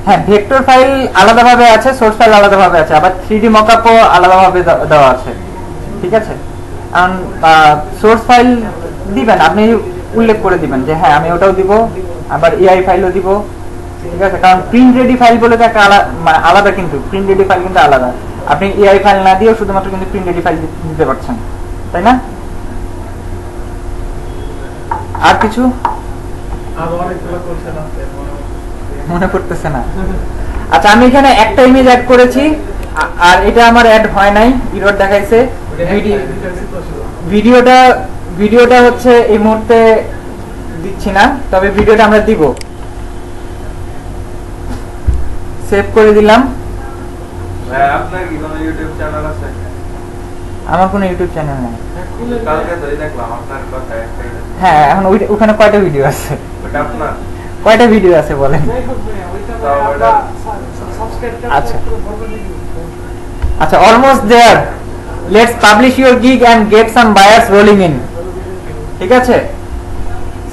হ্যাঁ, ভেক্টর ফাইল আলাদাভাবে আছে, সোর্স ফাইল আলাদাভাবে আছে, আবার 3D মকআপও আলাদাভাবে দেওয়া আছে, ঠিক আছে? কারণ সোর্স ফাইল দিবেন, আপনি উল্লেখ করে দিবেন যে হ্যাঁ আমি ওটাও দিব, আবার এআই ফাইলও দিব, ঠিক আছে? কারণ প্রিন্ট রেডি ফাইল বলে তো একটা আলাদা, কিন্তু প্রিন্ট রেডি ফাইল কিন্তু আলাদা। আপনি এআই ফাইল না দিয়েও শুধুমাত্র কিন্তু প্রিন্ট রেডি ফাইল দিতে পারছেন, তাই না? আর কিছু মনে পড়তেছে না? আচ্ছা, আমি এখানে একটা ইমেজ অ্যাড করেছি, আর এটা আমার অ্যাড হয় নাই, এরর দেখাইছে। ভিডিওটা হচ্ছে এই মুহূর্তে দিচ্ছি না, তবে ভিডিওটা আমরা দিব। সেভ করে দিলাম। আপনার কি কোনো ইউটিউব চ্যানেল আছে? আমার কোনো ইউটিউব চ্যানেল নেই। কালকে তো দেখলাম আপনার কথা একটাই। হ্যাঁ, এখন ওখানে কয়টা ভিডিও আছে? ওটা আপনার কয়টা ভিডিও আছে বলেন? আচ্ছা আচ্ছা, almost there. Let's publish your gig and get some buyers rolling in, ঠিক আছে?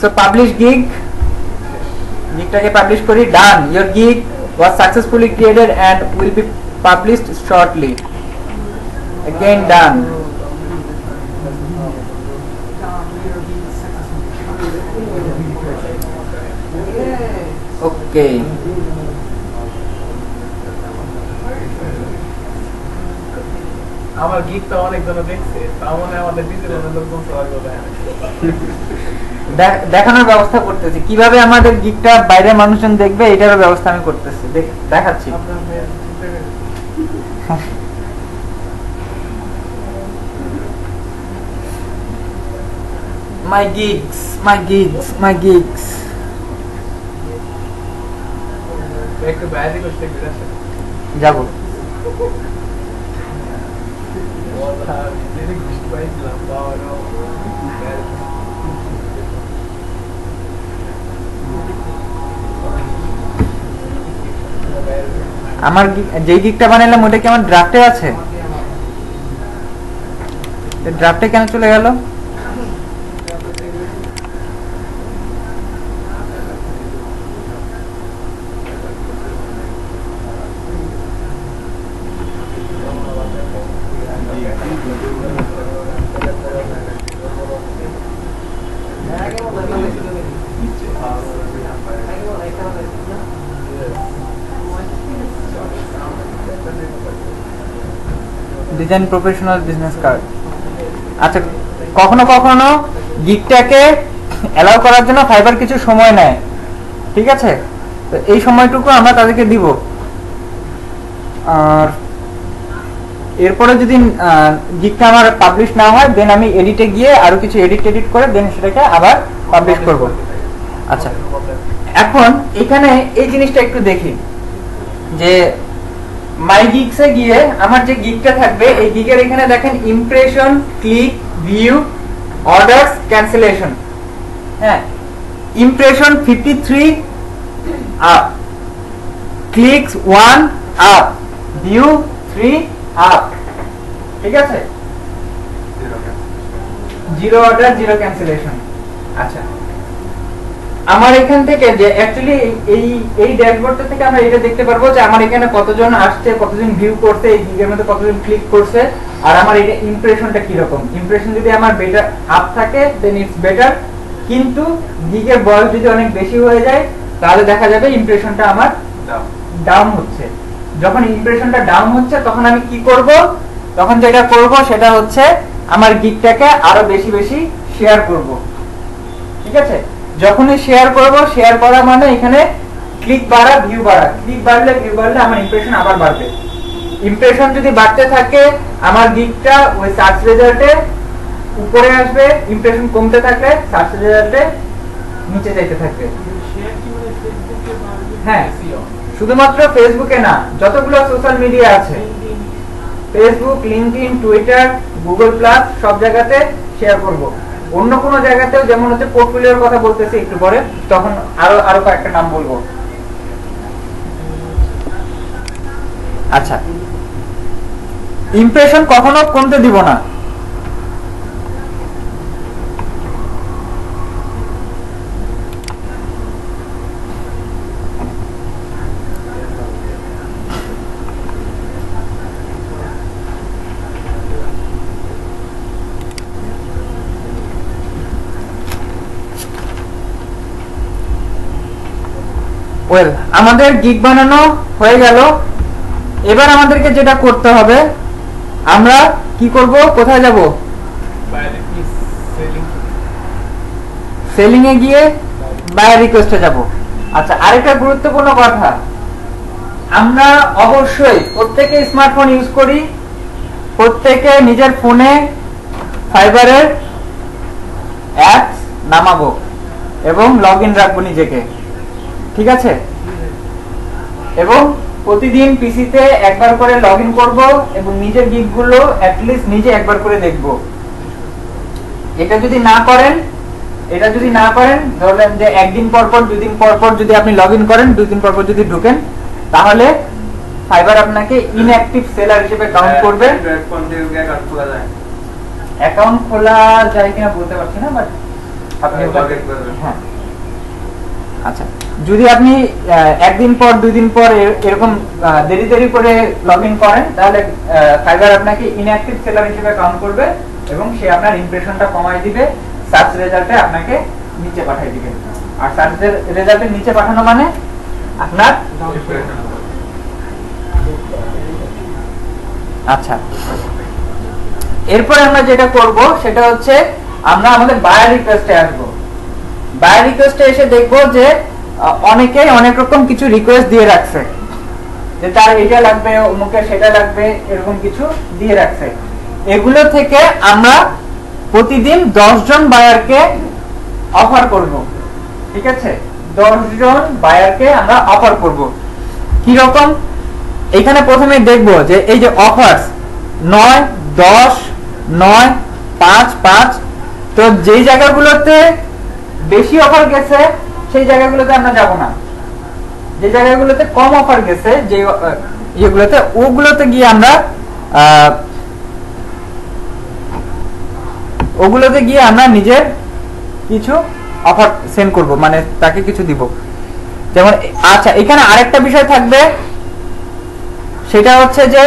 সো পাবলিশ গিগটাকে পাবলিশ করি। Done, your gig was successfully created and will be published shortly. Again done. Okay. আমার গিগটা অনেক জন দেখছে, তাও মানে আমাদের ডিজিটাল লোকজন সবাই বলে দেখানোর ব্যবস্থা করতেছি কিভাবে আমাদের গিগটা বাইরের মানুষজন দেখবে, এটার ব্যবস্থা আমি করতেছি, দেখাচ্ছি। my gigs. একটু বাইরে করতে বিরাট যাবো। আমার যে গিগটা বানালাম ওটা কি আমার ড্রাফটে আছে? ড্রাফটে কেন চলে গেল? Design professional business card. আচ্ছা, কখনো কখনো গিগটাকে অ্যালাউ করার জন্য ফাইবার কিছু সময় নেয়, ঠিক আছে? তো এই সময়টুকু আমরা তাদেরকে দিব। আর এরপরে যদি গিগটা আমার পাবলিশ না হয়, দেন আমি এডিটে গিয়ে আরো কিছু এডিট করে দেন সেটাকে আবার পাবলিশ করব। আচ্ছা, এখন এখানে এই জিনিসটা একটু দেখি যে মাই গিগসে গিয়ে আমার যে গিগটা থাকবে, এই গিগের এখানে দেখেন impression, click, view, orders, cancellation. হ্যাঁ, impression 53 up, clicks 1 up, view 3 up, ঠিক আছে? 0 অর্ডার 0 ক্যান্সেলেশন। আচ্ছা, আমার এখান থেকে যে অ্যাকচুয়ালি এই ড্যাশবোর্ডটা থেকে আমরা এটা দেখতে পারবো যে আমার এখানে কতজন আসছে, কতজন ভিউ করছে, এই গিগের মধ্যে কতজন ক্লিক করছে, আর আমার এটা ইমপ্রেশনটা কি রকম। ইমপ্রেশন যদি আমার বেটার আপ থাকে দেন ইটস বেটার, কিন্তু গিগের বয়স যদি অনেক বেশি হয়ে যায় তাহলে দেখা যাবে ইমপ্রেশনটা আমার ডাউন হচ্ছে। যখন ইমপ্রেশনটা ডাউন হচ্ছে তখন আমি কি করব? তখন যেটা করব সেটা হচ্ছে আমার গিগটাকে আরো বেশি বেশি শেয়ার করব, ঠিক আছে? যখনই শেয়ার করব, শেয়ার করা মানে এখানে ক্লিক বাড়া, ভিউ বাড়া, ক্লিক বাড়লে ভিউ বাড়লে আমার ইমপ্রেশন আবার বাড়বে। ইমপ্রেশন যদি বাড়তে থাকে আমার গিগটা ওই সার্চ রেজাল্টে উপরে আসবে, ইমপ্রেশন কমতে থাকলে সার্চ রেজাল্টে নিচে যেতে থাকবে। হ্যাঁ, শুধুমাত্র ফেসবুকে না, যতগুলো সোশ্যাল মিডিয়া আছে, Facebook, LinkedIn, Twitter, Google plus, সব জায়গাতে শেয়ার করব। অন্য কোন জায়গাতেও, যেমন হচ্ছে পোর্টফোলিওর কথা বলতেছি একটু পরে, তখন আরো কয়েকটা নাম বলবো। আচ্ছা, ইমপ্রেশন কখনো কমতে দিব না। ওয়েল, আমাদের গিগ বানানো হয়ে গেল। এবার আমাদেরকে যেটা করতে হবে, আমরা কি করব? কোথায় যাব? সেলিং এ গিয়ে বায়ার রিকোয়েস্টে যাব। আচ্ছা, আরেকটা গুরুত্বপূর্ণ কথা, আমরা অবশ্যই প্রত্যেকে স্মার্টফোন ইউজ করি, প্রত্যেকে নিজের ফোনে ফাইবারের অ্যাপস নামাবো এবং লগইন রাখবো নিজেকে, ঠিক আছে? এবং প্রতিদিন পিসিতে একবার করে লগইন করব এবং নিজের গিগগুলো অ্যাটলিস্ট নিজে একবার করে দেখব। এটা যদি না করেন ধরলেন যে একদিন পর পর, দুদিন পর পর যদি আপনি লগইন করেন, দুদিন পর পর যদি ঢোকেন, তাহলে ফাইবার আপনাকে ইনঅ্যাক্টিভ সেলার হিসেবে কাউন্ট করবে। অ্যাকাউন্ট খোলা যায় কিনা বলতে পারছি না, বাট আপনি হ্যাঁ। আচ্ছা, যদি আপনি একদিন পর, দুদিন পর এরকম দেরি করে লগইন করেন, তাহলে ফাইবার আপনাকে ইনঅ্যাক্টিভ সেলার হিসেবে কাউন্ট করবে এবং সে আপনার ইমপ্রেশনটা কমায় দিবে, সার্চ রেজাল্টে আপনাকে নিচে পাঠিয়ে দিবে। আর সার্চ রেজাল্টে নিচে পাঠানো মানে আপনার আচ্ছা, এরপর আমরা যেটা করব সেটা হচ্ছে আমরা আমাদের বায়ার রিকোয়েস্টে আসবো। বায়ার রিকোয়েস্টে এসে দেখবো যে অনেকে অনেক রকম কিছু রিকোয়েস্ট দিয়ে রাখছে, যে তার এটা লাগবে, অমুকের সেটা লাগবে, এরকম কিছু দিয়ে রাখছে। এগুলো থেকে আমরা প্রতিদিন 10 জন বায়ারকে অফার করব, ঠিক আছে? 10 জন বায়ারকে আমরা অফার করব। কি রকম? এখানে প্রথমে দেখব যে এই যে অফারস 9 10 9 5 5, তো যেই জায়গাগুলোতে বেশি অফার গেছে সেই জায়গাগুলোতে আমরা যাব না, যে জায়গাগুলোতে কম অফার গেছে যে ইয়েগুলোতে ওগুলোতে গিয়ে আমরা নিজের কিছু অফার সেন্ড করব, মানে তাকে কিছু দিব। যেমন আচ্ছা, এখানে আরেকটা বিষয় থাকবে, সেটা হচ্ছে যে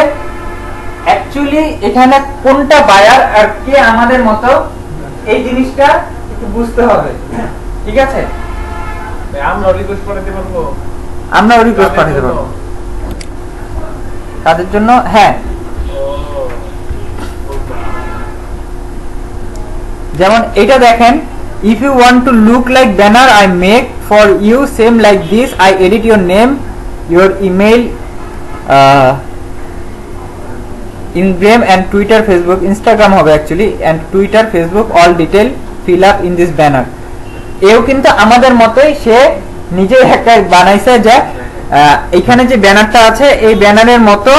অ্যাকচুয়ালি এখানে কোনটা বায়ার আর কে আমাদের মতো এই জিনিসটা একটু বুঝতে হবে, ঠিক আছে? আমরাও রিকোয়েস্ট পাঠাতে পারবো, আমরাও রিকোয়েস্ট পাঠাতে পারবো তাদের জন্য। হ্যাঁ, যেমন এটা দেখেন, if you want to look like banner I make for you same like this, I edit your name, your email, Instagram and Twitter, Facebook, Instagram হবে actually, and Twitter, Facebook, all detail fill up in this banner. এও কিন্তু আমাদের মতোই সে নিজে একটা বানাইছে যে এখানে যে ব্যানারটা আছে এই ব্যানারের মতো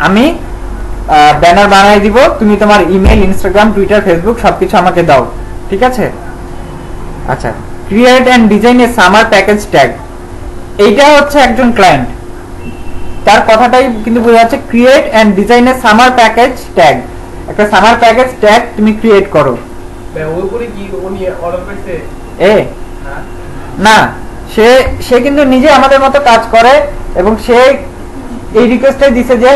আমি ব্যানার বানাই দিব, তুমি তোমার ইমেল, ইনস্টাগ্রাম, টুইটার, ফেসবুক সবকিছু আমাকে দাও, ঠিক আছে? আচ্ছা, create and design a summer package tag, এইটা হচ্ছে একজন ক্লায়েন্ট, তার কথাটাই কিন্তু বোঝা যাচ্ছে। Create and design a summer package tag, একটা সামার প্যাকেজ ট্যাগ তুমি ক্রিয়েট করো। না, সে কিন্তু নিজে আমাদের মতো কাজ করে এবং সে এই রিকোয়েস্টটাই দিছে যে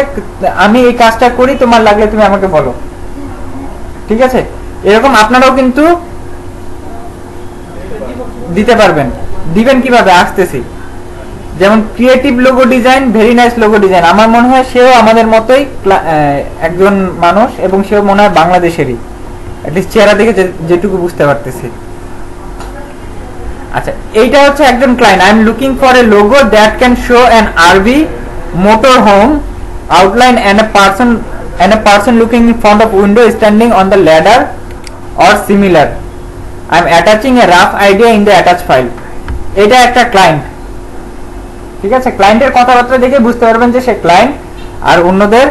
আমি এই কাজটা করি, তোমার লাগলে তুমি আমাকে বলো, ঠিক আছে? এরকম আপনারাও কিন্তু দিতে পারবেন। দিবেন কিভাবে? আসতেছি। যেমন creative logo design, very nice logo design, আমার মনে হয় সেও আমাদের মতোই একজন মানুষ এবং সেও মনে হয় বাংলাদেশেরই, অ্যাটলিস্ট চেহারা দেখে যেটুকু বুঝতে পারতেছি। আচ্ছা, এইটা হচ্ছে একজন client, I am looking for a logo that can show an RV motor home outline and a person looking in front of window standing on the ladder or similar. I am attaching a rough idea in the attached file. এটা একটা client, ঠিক আছে? ক্লায়েন্টের কথাবার্তা দেখে বুঝতে পারবেন যে সে ক্লায়েন্ট। আর অন্যদের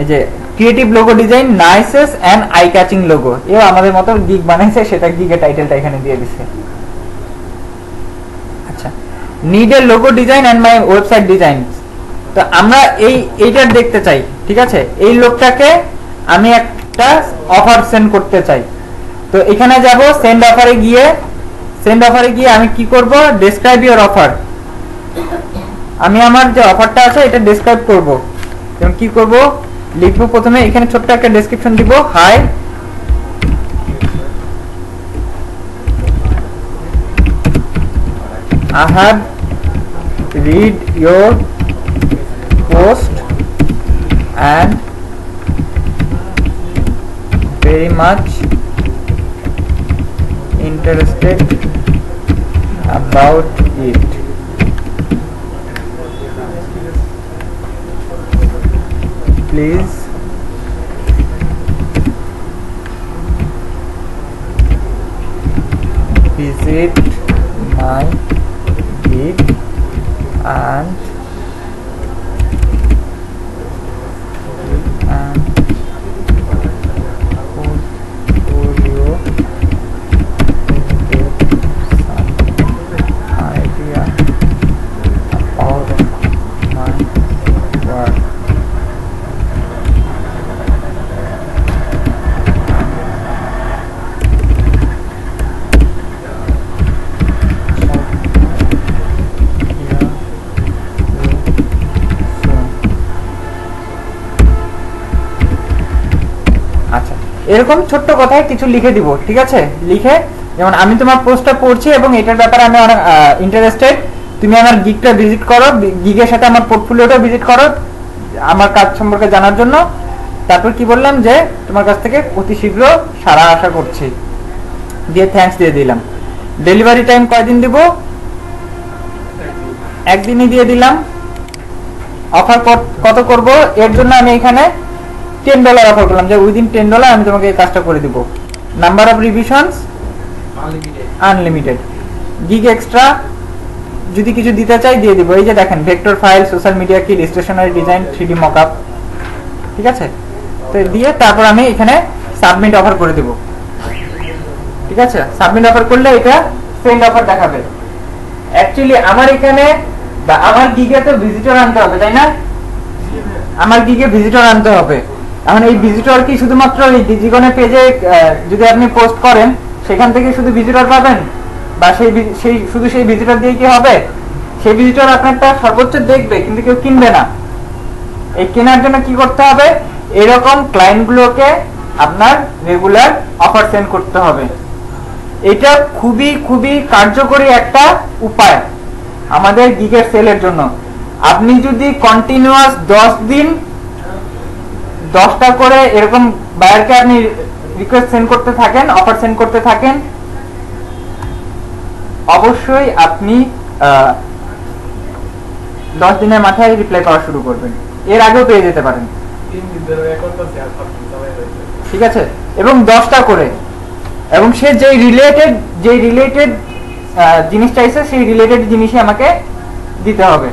এই যে creative logo design, niches and eye catching logo, এও আমাদের মতো গিগ বানাইছে, সেটা গিগের টাইটেলটা এখানে দিয়ে দিছে। আচ্ছা, need a logo design and my website design, তো আমরা এইটার দেখতে চাই, ঠিক আছে? এই লোকটাকে আমি একটা অফার সেন্ড করতে চাই, তো এখানে যাব সেন্ড অফারে গিয়ে আমি কি করব? ডেসক্রাইব ইওর অফার, আমি আমার যে অফারটা আছে এটা ডেসক্রাইব করব। যেমন কি করব? লিখবো প্রথমে এখানে ছোট্ট একটা ডেসক্রিপশন দিব, high I have read your post and very much interested about it. Please visit my gig and portfolio, get some idea about my work. এরকম ছোট্ট কথায় কিছু লিখে দিব, ঠিক আছে? লিখে যেমন আমি তোমার পোস্টটা পড়ছি এবং এটার ব্যাপারে আমি অনেক ইন্টারেস্টেড, তুমি আমার গিগটা ভিজিট করো, গিগের সাথে আমার পোর্টফোলিওটা ভিজিট করো আমার কাজ সম্পর্কে জানার জন্য। তারপর কি বললাম যে তোমার কাছ থেকে অতি শীঘ্র সাড়া আশা করছি, দিয়ে থ্যাঙ্কস দিয়ে দিলাম। ডেলিভারি টাইম কয়দিন দিব? একদিনই দিয়ে দিলাম। অফার কত করব? এর জন্য আমি এখানে $10 অফার করলাম যে উইদিন $10 আমি তোমাকে এই কাজটা করে দিব। Number of revisions unlimited, gig extra যদি কিছু দিতে চাই দিয়ে দিব। এই যে দেখেন vector file, social media kit, stationery design, 3D mockup, ঠিক আছে। তো দিয়ে তারপর আমি এখানে সাবমিট অফার করে দেব, ঠিক আছে। সাবমিট অফার করলে এটা সেন্ড অফার দেখাবে। অ্যাকচুয়ালি আমার এখানে বা আমার গিগে তো ভিজিটর আনতে হবে, তাই না? আমার গিগে ভিজিটর আনতে হবে। এখন এই ভিজিটর কি শুধুমাত্র এই ডিজিকনের পেজে যদি আপনি পোস্ট করেন সেখান থেকে শুধু ভিজিটর পাবেন, বা সেই শুধু সেই ভিজিটর দিয়ে কি হবে? সেই ভিজিটর আপনারটা সর্বোচ্চ দেখবে কিন্তু কেউ কিনবে না। এই কেনার জন্য কি করতে হবে? এরকম ক্লায়েন্টগুলোকে আপনার রেগুলার অফার সেন্ড করতে হবে। এটা খুবই খুবই কার্যকরী একটা উপায় আমাদের গিগের সেলের জন্য। আপনি যদি কন্টিনিউয়াস 10 দিন 10টা করে এরকম বায়ারকে আপনি রিকোয়েস্ট সেন্ড করতে থাকেন, অফার সেন্ড করতে থাকেন, অবশ্যই আপনি 10 দিনের মাথায় রিপ্লাই পাওয়া শুরু করবেন। এর আগেও পেয়ে যেতে পারেন, ঠিক আছে। এবং 10টা করে, এবং সে যে রিলেটেড জিনিস চাইছে সেই রিলেটেড জিনিসই আমাকে দিতে হবে,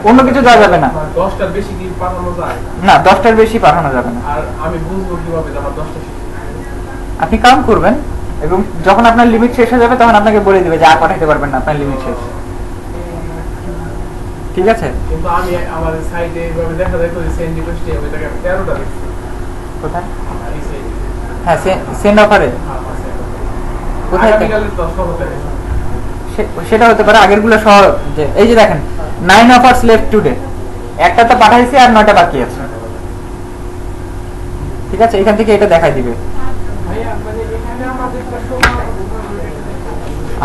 অন্য কিছু দেওয়া যাবে না। 10টার বেশি কি পাঠানো যায় না? 10টার বেশি পাঠানো যাবে না। আর আমি বুঝবো কিভাবে যে আমার 10টা শেষ? আপনি কাউন্ট করবেন এবং যখন আপনার লিমিট শেষ হয়ে যাবে তখন আপনাকে বলে দিবে যে আর পাঠাতে পারবেন না, আপনার লিমিট শেষ, ঠিক আছে। কিন্তু আমি আমাদের সাইটে এইভাবে দেখা যায় তো সেন্ড রিকোয়েস্টে আমি তাকে 13টা দেখছি। কোথায়? এই সাইটে। হ্যাঁ, সেন্ড অফারে কোথায়? সেটা হতে পারে আগের গুলো সহ। যে এই যে দেখেন 9 অফারস লেফট টুডে, একটা তো পাঠাইছি আর 9টা বাকি আছে, ঠিক আছে। এখান থেকে এটা দেখাই দিবে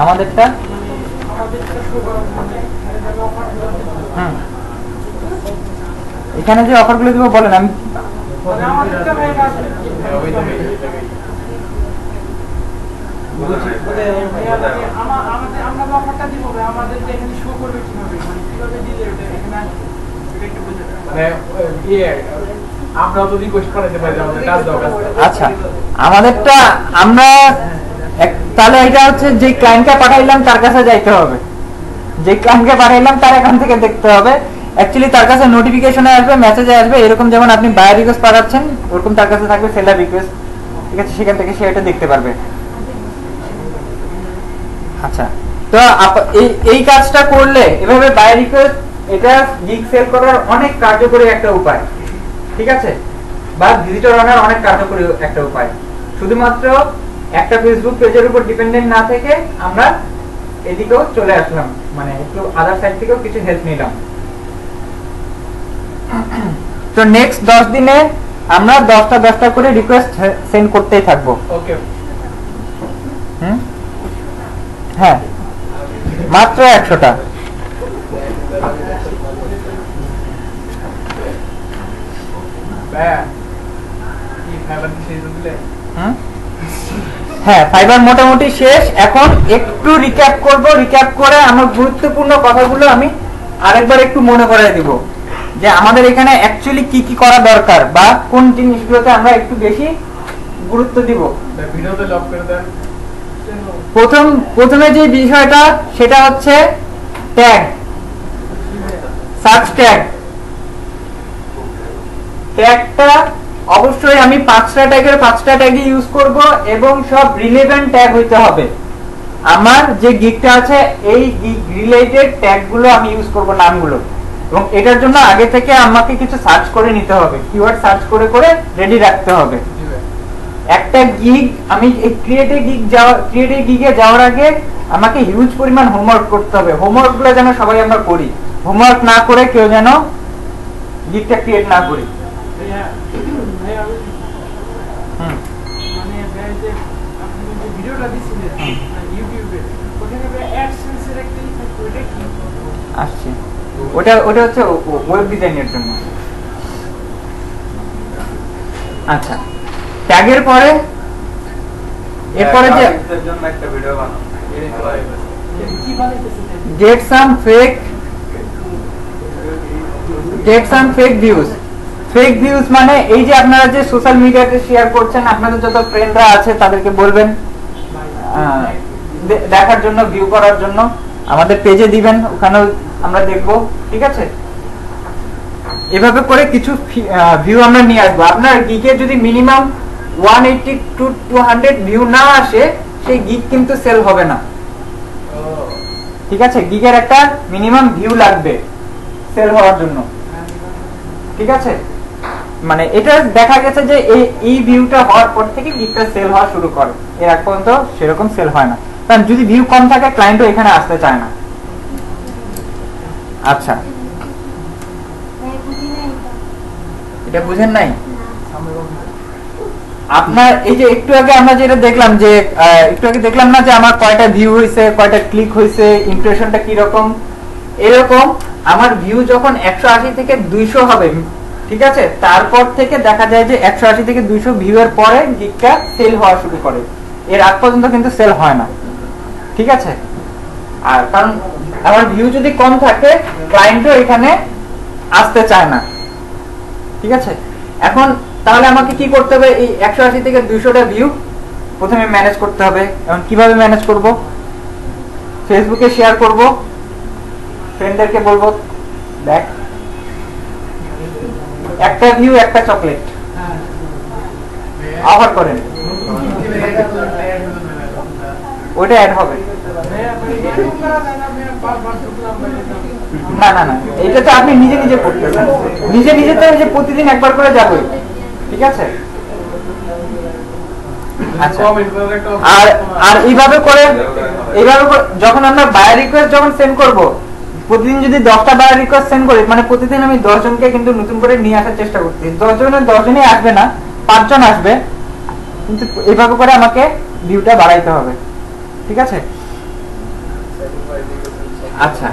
আমাদেরটা। এখানে যে অফারগুলো দিব বলেন, আমি আচ্ছা আমাদেরটা আমরা তাহলে এটা হচ্ছে যে ক্লায়েন্টকে পাঠাইলাম তার কাছে যাইতে হবে, যে ক্লায়েন্টকে পাঠাইলাম তার এখান থেকে দেখতে হবে। অ্যাকচুয়ালি তার কাছে নোটিফিকেশনে আসবে, মেসেজে আসবে, এরকম যেমন আপনি বায়ার রিকোয়েস্ট পাঠাচ্ছেন ওরকম তার কাছে থাকবে সেলার রিকোয়েস্ট, ঠিক আছে। সেখান থেকে সে এটা দেখতে পারবে। আচ্ছা, তো এই কাজটা করলে এভাবে বায়ার রিকোয়েস্ট, এটা গিগ সেল করার অনেক কার্যকরী একটা উপায়, ঠিক আছে, বা ভিজিটর আনার অনেক কার্যকরী একটা উপায়। শুধুমাত্র একটা ফেসবুক পেজের উপর ডিপেন্ডেন্ট না থেকে আমরা এদিকেও চলে আসলাম, মানে একটু আদার সাইড থেকেও কিছু হেল্প নিলাম। তো নেক্সট 10 দিনে আমরা 10টা করে রিকোয়েস্ট সেন্ড করতেই থাকবো। ওকে, হ্যাঁ, মাত্র 100টা। হ্যাঁ, ফাইবার মোটামুটি শেষ। এখন একটু রিক্যাপ করব, রিক্যাপ করে আমার গুরুত্বপূর্ণ কথাগুলো আমি আরেকবার একটু মনে করাই দিব যে আমাদের এখানে অ্যাকচুয়ালি কি কি করা দরকার বা কোন জিনিসগুলোতে আমরা একটু বেশি গুরুত্ব দিব। ভিডিওতে লক করে দেন। প্রথমে যে বিষয়টা সেটা হচ্ছে ট্যাগ, সার্চ ট্যাগ। ট্যাগটা অবশ্যই আমি 5টা ট্যাগ ইউজ করব এবং সব রিলেভেন্ট ট্যাগ হইতে হবে। আমার যে গিগটা আছে এই গিগ রিলেটেড ট্যাগগুলো আমি ইউজ করব, নামগুলো। এবং এটার জন্য আগে থেকে আমাকে কিছু সার্চ করে নিতে হবে, কিওয়ার্ড সার্চ করে করে রেডি রাখতে হবে। একটা গিগ আমি এই ক্রিয়েটিভ গিগে যাওয়ার আগে আমাকে হিউজ পরিমাণ হোমওয়ার্ক করতে হবে। হোমওয়ার্কগুলো যেন সবাই আমরা করি, হোমওয়ার্ক না করে কেউ যেন গিগটা ক্রিয়েট না করি। আসছে, ওটা হচ্ছে ওয়েব ডিজাইনের জন্য। আচ্ছা, ট্যাগের পরে এরপরে যে একটা ভিডিও বানাও, get some fake views, fake views মানে এই যে আপনারা যে সোশ্যাল মিডিয়াতে শেয়ার করছেন, আপনাদের যত ফ্রেন্ডরা আছে তাদেরকে বলবেন দেখার জন্য, ভিউ করার জন্য, আমাদের পেজে দিবেন, ওখানেও আমরা দেখব, ঠিক আছে? এভাবে করে কিছু ভিউ আমরা নিয়ে আসবো। আপনার গিগে যদি মিনিমাম 180 to 200 ভিউ না আসে, সেই গিগ কিন্তু সেল হবে না, ঠিক আছে? গিগের একটা মিনিমাম ভিউ লাগবে সেল হওয়ার জন্য, ঠিক আছে? মানে এটা দেখা গেছে যে এই ভিউটা হওয়ার পর থেকে গিগটা সেল হওয়া শুরু করে, এর আগ পর্যন্ত সেরকম সেল হয় না। কারণ যদি ভিউ কম থাকে ক্লায়েন্টও এখানে আসতে চায় না। আচ্ছা, এটা বুঝেন নাই? আপনার এই যে একটু আগে আমরা যেটা দেখলাম, যে একটু আগে দেখলাম না যে আমার কয়টা ভিউ হয়েছে, কয়টা ক্লিক হয়েছে, ইমপ্রেশনটা কি রকম, এরকম আমার ভিউ যখন 180 থেকে 200 হবে, ঠিক আছে, তারপর থেকে দেখা যায় যে 180 থেকে 200 ভিউ এর পরে গিগটা সেল হওয়া শুরু করে, এর আগ পর্যন্ত কিন্তু সেল হয় না, ঠিক আছে? আর কারণ আমার ভিউ যদি কম থাকে ক্লায়েন্টও এখানে আসতে চায় না, ঠিক আছে? এখন তাহলে আমাকে কি করতে হবে? এই 180 থেকে 200টা ভিউ প্রথমে ম্যানেজ করতে হবে। এখন কিভাবে ম্যানেজ করব? ফেসবুকে শেয়ার করব, ফ্রেন্ডদেরকে বলবো দেখ একটা ভিউ একটা চকলেট অফার করেন, ওটা অ্যাড হবে। না না না, এটা তো আপনি নিজে নিজে করতেছেন, নিজে নিজে তো এই যে প্রতিদিন একবার করে যাবে, ঠিক আছে? আচ্ছা, আর এইভাবে করে যখন আমরা বায়ার রিকোয়েস্ট যখন সেন্ড করব, প্রতিদিন যদি 10টা বায়ার রিকোয়েস্ট সেন্ড করি, মানে প্রতিদিন আমি 10 জনকে কিন্তু নতুন করে নিয়ে আসার চেষ্টা করছি। 10 জনই আসবে না, 5 জন আসবে, কিন্তু এইভাবে করে আমাকে ভিউটা বাড়াইতে হবে, ঠিক আছে? আচ্ছা,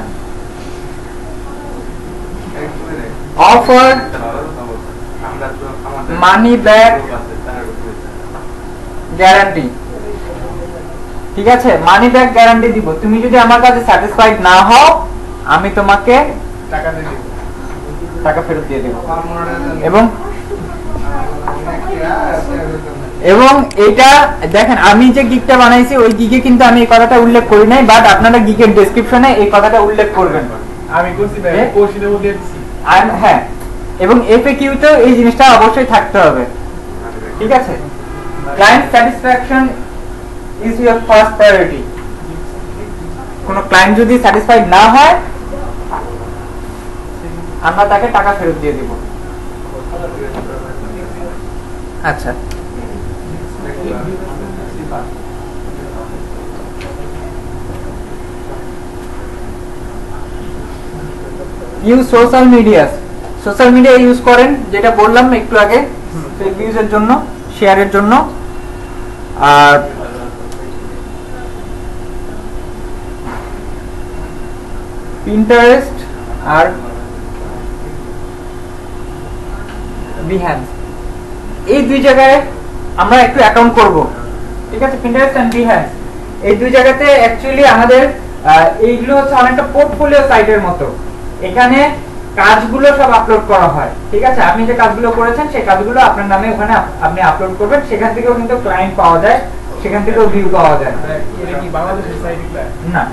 অফার মানি ব্যাক গ্যারান্টি, ঠিক আছে? মানি ব্যাক গ্যারান্টি দিব। তুমি যদি আমার কাছে স্যাটিসফাইড না হও, আমি তোমাকে টাকা ফেরত দিয়ে দেব। এবং এটা দেখেন, আমি যে গিগটা বানাইছি ওই গিগে কিন্তু আমি এই কথাটা উল্লেখ করি নাই, বাট আপনারা গিগের ডেসক্রিপশনে এই কথাটা উল্লেখ করবেন। আমি করছি ভাই, কোশ্চেনের মধ্যে দিছি। হ্যাঁ, এবং এফএকিউ তেও এই জিনিসটা অবশ্যই থাকতে হবে, ঠিক আছে? Client satisfaction is your first priority. কোন ক্লায়েন্ট যদি স্যাটিসফাইড না হয়, আমরা তাকে টাকা ফেরত দিয়ে দিব। আচ্ছা, use social media. Social media use করেন, যেটা বললাম একটু আগে, ফেক ভিউজের জন্য, শেয়ারের জন্য। আর পিন্টারেস্ট আর বিহ্যান্স, এই দুই জায়গায় আমরা একটু অ্যাকাউন্ট করব, ঠিক আছে? পিন্টারেস্ট এন্ড বিহ্যান্স, এই দুই জায়গাতে অ্যাকচুয়ালি আমাদের এইগুলো হচ্ছে অনেকটা পোর্টফোলিও সাইটের মতো। এখানে কাজগুলো সব আপলোড করা হয়, ঠিক আছে? আপনি যে কাজগুলো করেছেন সেই কাজগুলো আপনার নামে ওখানে আপনি আপলোড করবেন, সেখান থেকেও কিন্তু ক্লায়েন্ট পাওয়া যায়, সেখান থেকেও ভিউ পাওয়া যায়। এটা কি বাংলাদেশের সাইট না?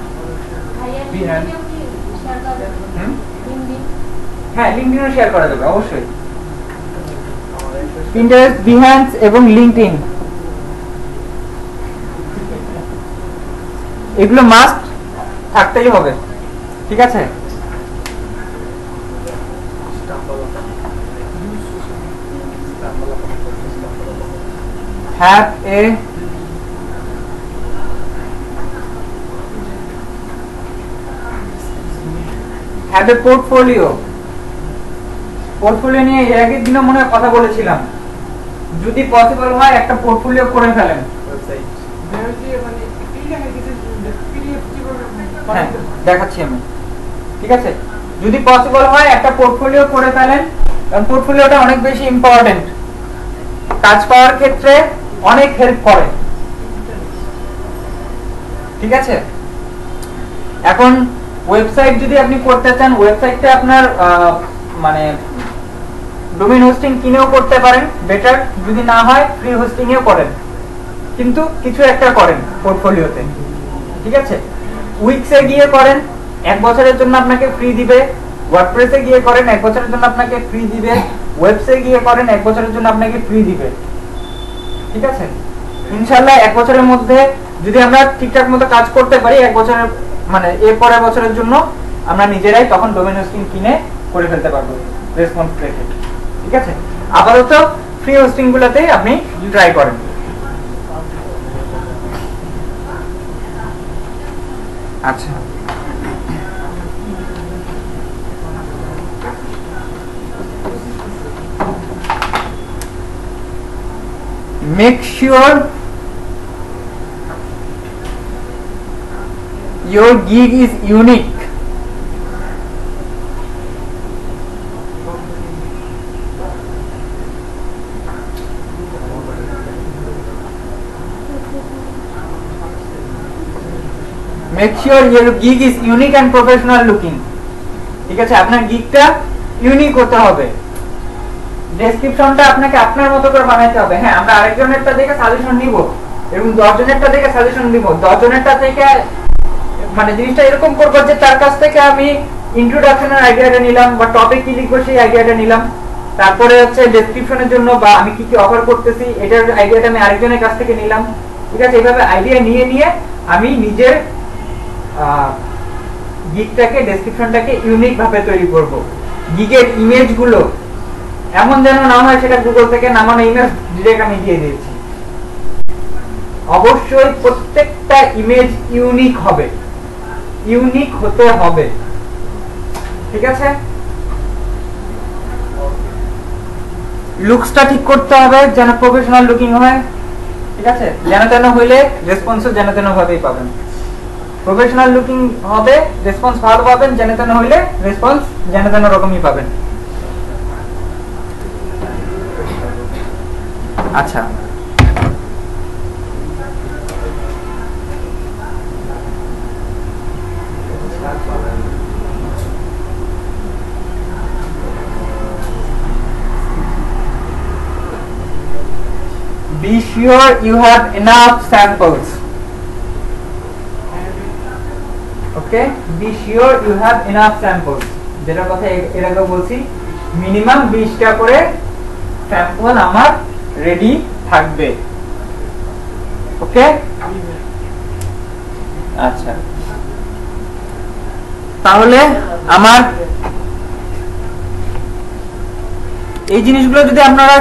হ্যাঁ, লিঙ্কডইনও শেয়ার করা যাবে অবশ্যই। পিন্টারেস্ট, বিহ্যান্স এবং লিঙ্কডইন, এগুলো মাস্ট থাকতেই হবে, ঠিক আছে? Have a portfolio নিয়ে এর আগের দিনও মনে হয় কথা বলেছিলাম। যদি পসিবল হয় একটা পোর্টফোলিও করে ফেলেন। হ্যাঁ, দেখাচ্ছি আমি, ঠিক আছে? যদি পসিবল হয় একটা পোর্টফোলিও করে ফেলেন, কারণ পোর্টফোলিওটা অনেক বেশি ইম্পর্টেন্ট, কাজ পাওয়ার ক্ষেত্রে অনেক হেল্প করে, ঠিক আছে? এখন ওয়েবসাইট যদি আপনি করতে চান, ওয়েবসাইটটা আপনার মানে ডোমেইন হোস্টিং কিনেও করতে পারেন, বেটার যদি না হয় ফ্রি হোস্টিং এও করেন, কিন্তু কিছু একটা করেন পোর্টফোলিওতে, ঠিক আছে? উইক্সে গিয়ে করেন, 1 বছরের জন্য আপনাকে ফ্রি দিবে। ওয়ার্ডপ্রেসে গিয়ে করেন, 1 বছরের জন্য আপনাকে ফ্রি দিবে। ওয়েবসে গিয়ে করেন, 1 বছরের জন্য আপনাকে ফ্রি দিবে, ঠিক আছে? ইনশাআল্লাহ 1 বছরের মধ্যে যদি আমরা ঠিকঠাক মতো কাজ করতে পারি, 1 বছরের মানে এর পরের বছরের জন্য আমরা নিজেরাই তখন ডোমেইন হোস্টিং কিনে করে ফেলতে পারবো রেসপন্স দেখে, ঠিক আছে? আপাতত ফ্রি হোস্টিং গুলোতেই আপনি ট্রাই করেন। আচ্ছা, make sure your gig is unique. Make sure your gig is unique and professional looking. ঠিক আছে, আপনার গিগটা ইউনিক হতে হবে, ডেসক্রিপশনটা আপনাকে আপনার মতো করে বানাইতে হবে। হ্যাঁ, আমরা আরেকজনেরটা দেখে সাজেশন নিব এবং 10 জনেরটা দেখে সাজেশন নিব। 10 জনেরটা থেকে মানে জিনিসটা এরকম করব যে তার কাছ থেকে আমি ইন্ট্রোডাকশনের আইডিয়াটা নিলাম বা টপিক কি লিখবো সেই আইডিয়াটা নিলাম, তারপরে হচ্ছে ডেসক্রিপশনের জন্য বা আমি কি কি অফার করতেছি এটার আইডিয়াটা আমি আরেকজনের কাছ থেকে নিলাম, ঠিক আছে? এইভাবে আইডিয়া নিয়ে নিয়ে আমি নিজের গিগটাকে ডেসক্রিপশনটাকে ইউনিক ভাবে তৈরি করব। গিগের ইমেজগুলো এমন যেন না হয় সেটা গুগল থেকে নামানো ইমেজ ডিরেক্ট আমি দিয়ে দিয়েছি। অবশ্যই প্রত্যেকটা ইমেজ ইউনিক হবে, ইউনিক হতে হবে, ঠিক আছে? লুকসটা ঠিক করতে হবে যেন প্রফেশনাল লুকিং হয়, ঠিক আছে? যেন তেন হইলে রেসপন্সও যেন তেন ভাবেই পাবেন। প্রফেশনাল লুকিং হবে, রেসপন্স ভালো পাবেন, যেন তেন হইলে রেসপন্স যেন তেন রকমই পাবেন। আচ্ছা, be sure you have enough samples. Okay, be sure you have enough samples. যেটা কথা এর আগে বলছি, মিনিমাম 20টা করে স্যাম্পল আমার রেডি থাকবে। ওকে, আচ্ছা, তাহলে আমার এই জিনিসগুলো যদি আপনারা